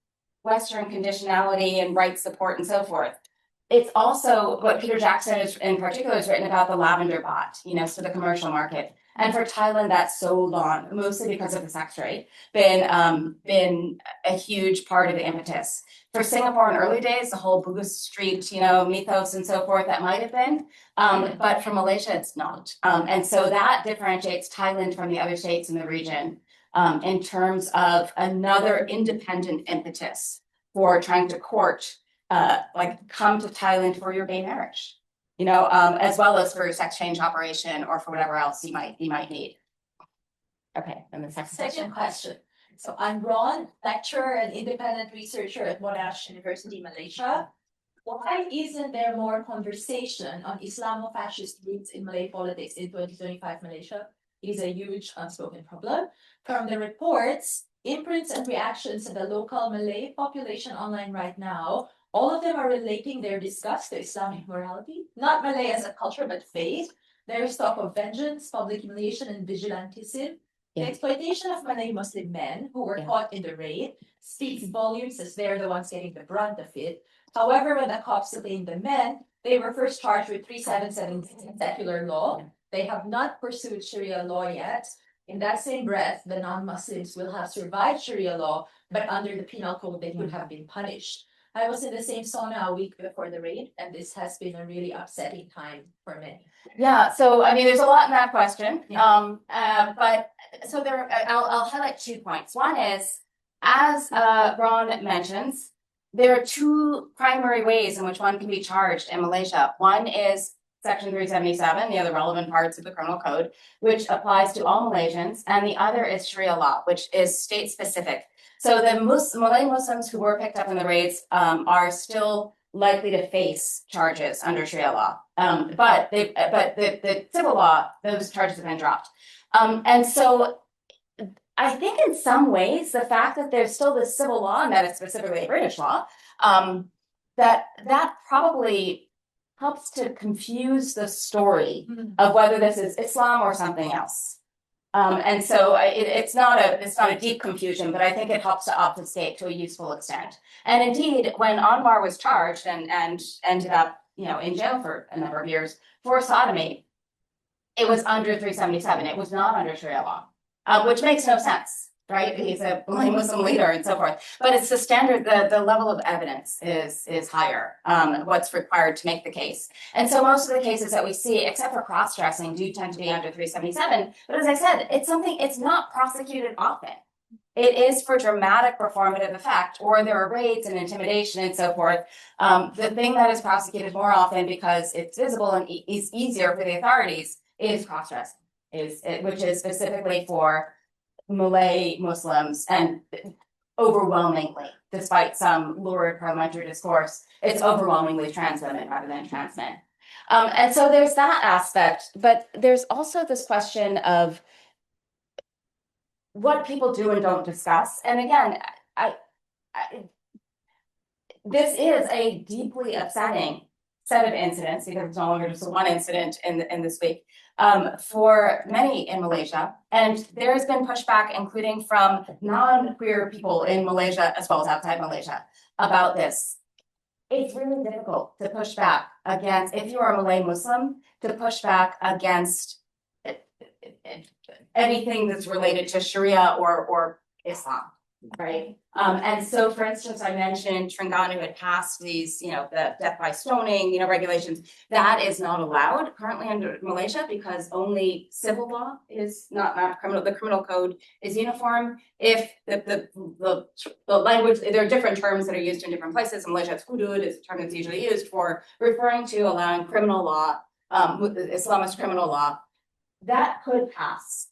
Western conditionality and rights support and so forth. It's also what Peter Jackson in particular has written about the lavender bot, so the commercial market. And for Thailand, that's so long, mostly because of the sex trade, been a huge part of the impetus. For Singapore in early days, the whole Bugis Street, mythos and so forth, that might have been. But for Malaysia, it's not. And so that differentiates Thailand from the other states in the region in terms of another independent impetus for trying to court, come to Thailand for your gay marriage. As well as for a sex change operation or for whatever else you might need. Okay, and the Second question. So I'm Ron, lecturer and independent researcher at Monash University, Malaysia. Why isn't there more conversation on Islamo-fascist roots in Malay politics in 2025 Malaysia? It is a huge unspoken problem. From the reports, imprints and reactions of the local Malay population online right now, all of them are relating their disgust to Islamic morality, not Malay as a culture, but faith. There is talk of vengeance, public humiliation, and vigilantism. The exploitation of Malay-Muslim men who were caught in the raid speaks volumes as they're the ones getting the brunt of it. However, when the cops detained the men, they were first charged with 377 secular law. They have not pursued Sharia law yet. In that same breath, the non-Muslims will have survived Sharia law, but under the penal code, they would have been punished. I was in the same sauna a week before the raid, and this has been a really upsetting time for many. Yeah, so I mean, there's a lot in that question. But so I'll highlight 2 points. One is, as Ron mentions, there are 2 primary ways in which one can be charged in Malaysia. One is Section 377, the other relevant parts of the criminal code, which applies to all Malaysians, and the other is Sharia law, which is state-specific. So the Malay Muslims who were picked up in the raids are still likely to face charges under Sharia law. But the civil law, those charges have been dropped. And so I think in some ways, the fact that there's still this civil law, and that it's specifically a British law, that probably helps to confuse the story of whether this is Islam or something else. And so it's not a deep confusion, but I think it helps to obfuscate to a useful extent. And indeed, when Anwar was charged and ended up, in jail for a number of years for sodomy, it was under 377. It was not under Sharia law, which makes no sense, right? He's a Malay-Muslim leader and so forth. But it's the standard, the level of evidence is higher, what's required to make the case. And so most of the cases that we see, except for cross-dressing, do tend to be under 377. But as I said, it's not prosecuted often. It is for dramatic performative effect, or there are raids and intimidation and so forth. The thing that is prosecuted more often because it's visible and is easier for the authorities is cross-dressing, which is specifically for Malay Muslims, and overwhelmingly, despite some lurid parliamentary discourse, it's overwhelmingly trans women rather than trans men. And so there's that aspect, but there's also this question of what people do and don't discuss. And again, this is a deeply upsetting set of incidents, because it's no longer just one incident in this week, for many in Malaysia. And there has been pushback, including from non-queer people in Malaysia as well as outside Malaysia, about this. It's really difficult to push back against, if you are a Malay-Muslim, to push back against anything that's related to Sharia or Islam, right? And so, for instance, I mentioned Terengganu had passed these, the death by stoning, regulations. That is not allowed currently under Malaysia because only civil law is not criminal. The criminal code is uniform. If the language, there are different terms that are used in different places. In Malaysia, it's hudud is the term that's usually used for referring to allowing criminal law, Islamist criminal law. That could pass,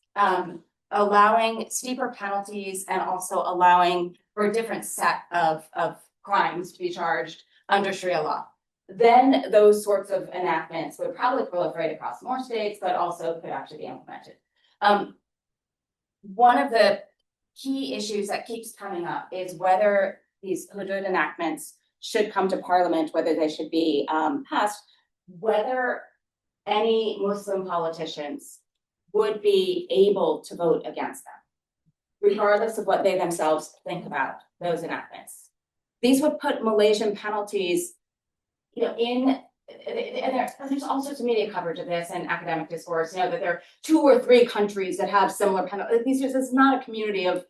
allowing steeper penalties and also allowing for a different set of crimes to be charged under Sharia law. Then those sorts of enactments would probably proliferate across more states, but also could actually be implemented. One of the key issues that keeps coming up is whether these hudud enactments should come to Parliament, whether they should be passed, whether any Muslim politicians would be able to vote against them, regardless of what they themselves think about those enactments. These would put Malaysian penalties, and there's all sorts of media coverage of this and academic discourse, that there are 2 or 3 countries that have similar penalties. This is not a community of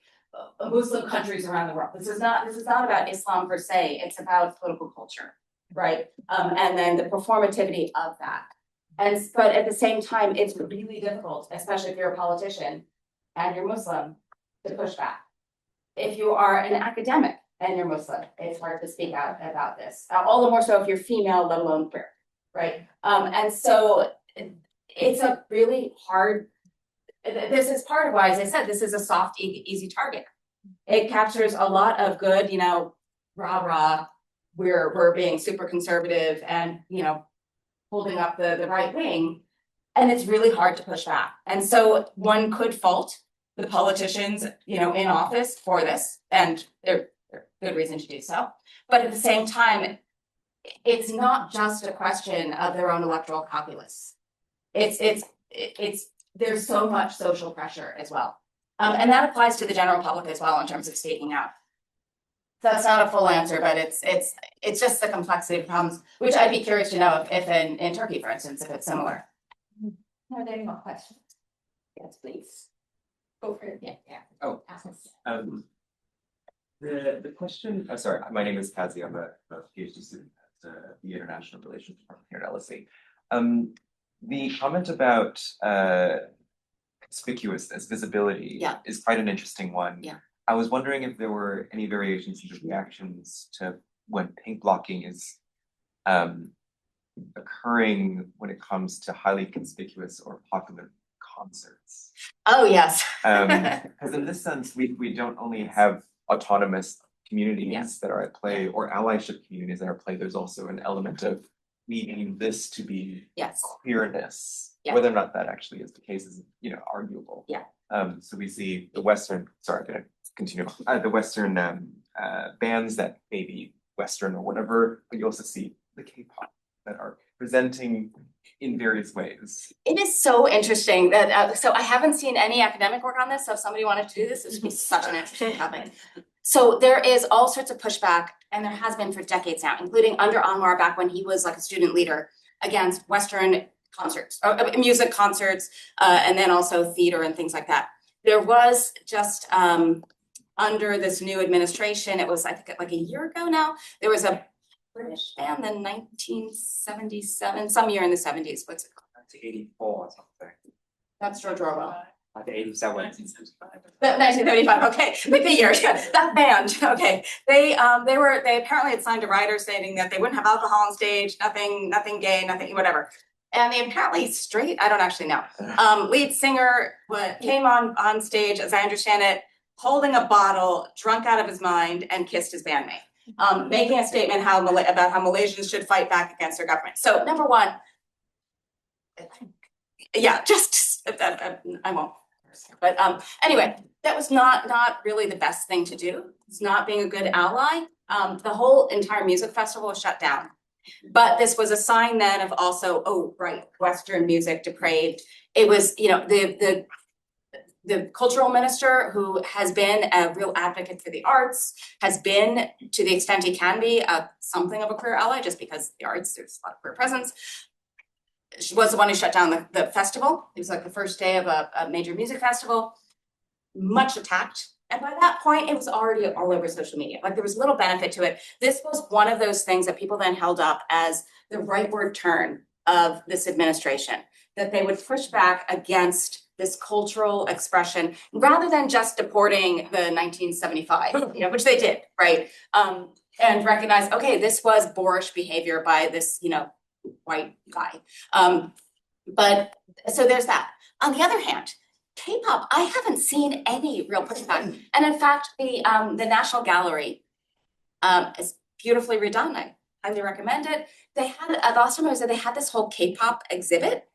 Muslim countries around the world. This is not about Islam per se. It's about political culture, right? And then the performativity of that. But at the same time, it's really difficult, especially if you're a politician and you're Muslim, to push back. If you are an academic and you're Muslim, it's hard to speak out about this. All the more so if you're female, let alone queer, right? And so it's a really hard. This is part of why, as I said, this is a soft, easy target. It captures a lot of good, rah-rah. We're being super conservative and holding up the right wing, and it's really hard to push back. And so one could fault the politicians, in office for this, and there's good reason to do so. But at the same time, it's not just a question of their own electoral calculus. There's so much social pressure as well, and that applies to the general public as well in terms of speaking out. That's not a full answer, but it's just the complexity of problems, which I'd be curious to know if in Turkey, for instance, if it's similar. Are there any more questions? Yes, please. Go for it. Yeah. Oh, the question. Sorry, my name is Kazi. I'm a PhD student at the International Relations Department here at LSE. The comment about conspicuousness, visibility, is quite an interesting one. Yeah. I was wondering if there were any variations in the reactions to when pink blocking is occurring when it comes to highly conspicuous or popular concerts. Oh, yes. Because in this sense, we don't only have autonomous communities that are at play or allyship communities that are at play. There's also an element of needing this to be queerness. Yeah. Whether or not that actually is the case is, arguable. Yeah. So we see the Western, sorry, I'm gonna continue, the Western bands that may be Western or whatever, but you also see the K-pop that are presenting in various ways. It is so interesting that, so I haven't seen any academic work on this, so if somebody wanted to do this, this would be such an interesting topic. So there is all sorts of pushback, and there has been for decades now, including under Anwar back when he was like a student leader against Western concerts, music concerts, and then also theater and things like that. There was just under this new administration, it was I think like a year ago now, there was a British band in 1977, some year in the 70s. What's it called? 1984 or something. That's George Orwell. Like 87. 1935. Okay, pick the year. That band. Okay, they apparently had signed a rider stating that they wouldn't have alcohol on stage, nothing gay, nothing whatever. And they apparently straight. I don't actually know. Lead singer came on stage, as I understand it, holding a bottle, drunk out of his mind, and kissed his bandmate. Making a statement about how Malaysians should fight back against their government. So number one, I won't. But anyway, that was not really the best thing to do. It's not being a good ally. The whole entire music festival was shut down. But this was a sign then of also, oh, right, Western music depraved. It was, you know, the cultural minister, who has been a real advocate for the arts, has been, to the extent he can be, something of a queer ally, just because the arts, there's a lot of queer presence. She was the one who shut down the festival. It was like the first day of a major music festival, much attacked. And by that point, it was already all over social media. Like, there was little benefit to it. This was one of those things that people then held up as the rightward turn of this administration, that they would push back against this cultural expression rather than just deporting the 1975, you know, which they did, right? And recognize, okay, this was boorish behavior by this, you know, white guy. But so there's that. On the other hand, K-pop, I haven't seen any real pushback. And in fact, the National Gallery is beautifully redone. I highly recommend it. They had, last time I was there, they had this whole K-pop exhibit.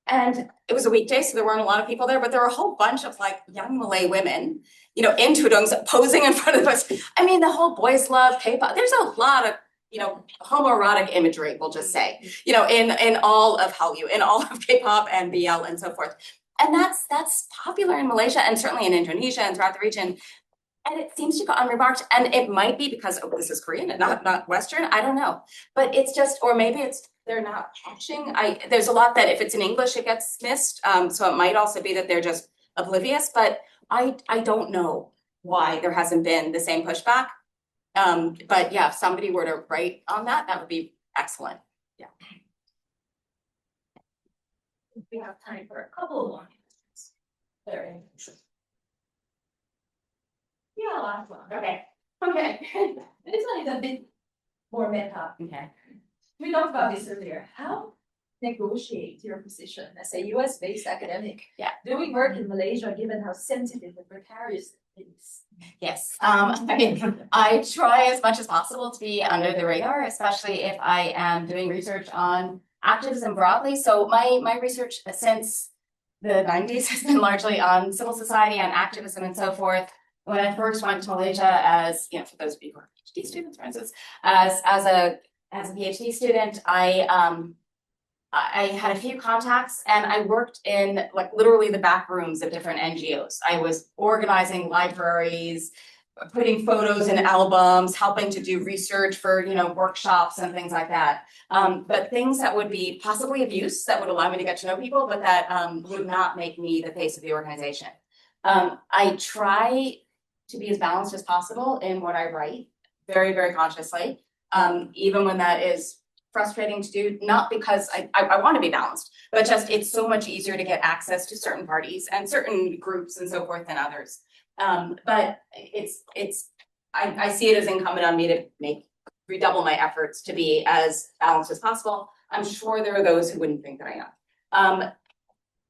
And it was a weekday, so there weren't a lot of people there, but there were a whole bunch of like young Malay women, you know, in tudungs posing in front of us. I mean, the whole boys love K-pop. There's a lot of, you know, homoerotic imagery, we'll just say, you know, in all of Hallyu, in all of K-pop and BL and so forth. And that's popular in Malaysia and certainly in Indonesia and throughout the region. And it seems to go unremarked. And it might be because, oh, this is Korean and not Western. I don't know. But it's just, or maybe it's they're not catching. There's a lot that if it's in English, it gets missed. So it might also be that they're just oblivious. But I don't know why there hasn't been the same pushback. But yeah, if somebody were to write on that, that would be excellent. Yeah. We have time for a couple more. Very interesting. Yeah, last one. Okay. This one is a bit more meta. Okay. We talked about this earlier. How negotiate your position as a US-based academic? Yeah. Doing work in Malaysia, given how sensitive and precarious it is. Yes. I mean, I try as much as possible to be under the radar, especially if I am doing research on activism broadly. So my research since the 90s has been largely on civil society and activism and so forth. When I first went to Malaysia as, you know, for those of you who are PhD students, for instance, as a PhD student, I had a few contacts and I worked in like literally the back rooms of different NGOs. I was organizing libraries, putting photos in albums, helping to do research for, you know, workshops and things like that. But things that would be possibly of use, that would allow me to get to know people, but that would not make me the face of the organization. I try to be as balanced as possible in what I write, very, very consciously, even when that is frustrating to do, not because I want to be balanced, but just it's so much easier to get access to certain parties and certain groups and so forth than others. But I see it as incumbent on me to redouble my efforts to be as balanced as possible. I'm sure there are those who wouldn't think that I am.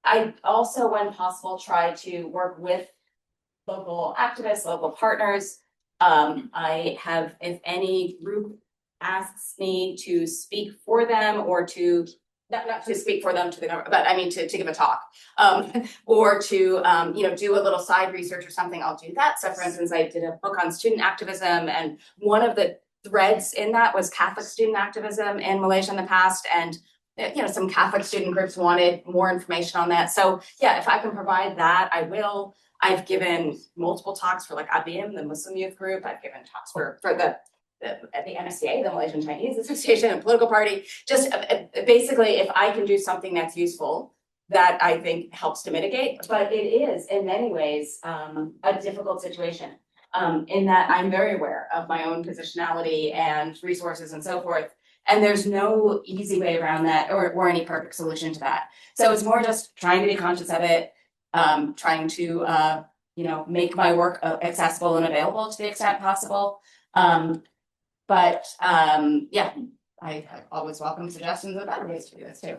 I also, when possible, try to work with local activists, local partners. I have, if any group asks me to speak for them or to, not to speak for them to the government, but I mean to give a talk, or to you know, do a little side research or something, I'll do that. So for instance, I did a book on student activism, and one of the threads in that was Catholic student activism in Malaysia in the past, and you know, some Catholic student groups wanted more information on that. So yeah, if I can provide that, I will. I've given multiple talks for like ABIM, the Muslim youth group. I've given talks for the MSCA, the Malaysian Chinese Association, and political party. Just basically, if I can do something that's useful, that I think helps to mitigate. But it is in many ways a difficult situation in that I'm very aware of my own positionality and resources and so forth. And there's no easy way around that or any perfect solution to that. So it's more just trying to be conscious of it, trying to you know, make my work accessible and available to the extent possible. But yeah, I always welcome suggestions of better ways to do this too.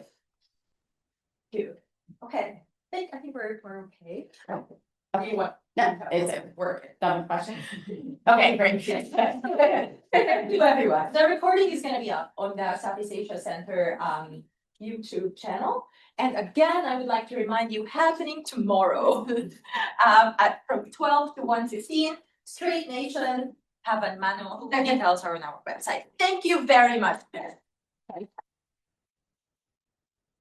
Okay, I think we're okay. Okay, what? No, we're done with questions. Okay, great. Thank you, everyone. The recording is going to be up on the Southeast Asia Center YouTube channel. And again, I would like to remind you, happening tomorrow from 12 to 1:15, Straight Nation, have a manual. The details are on our website. Thank you very much. Okay.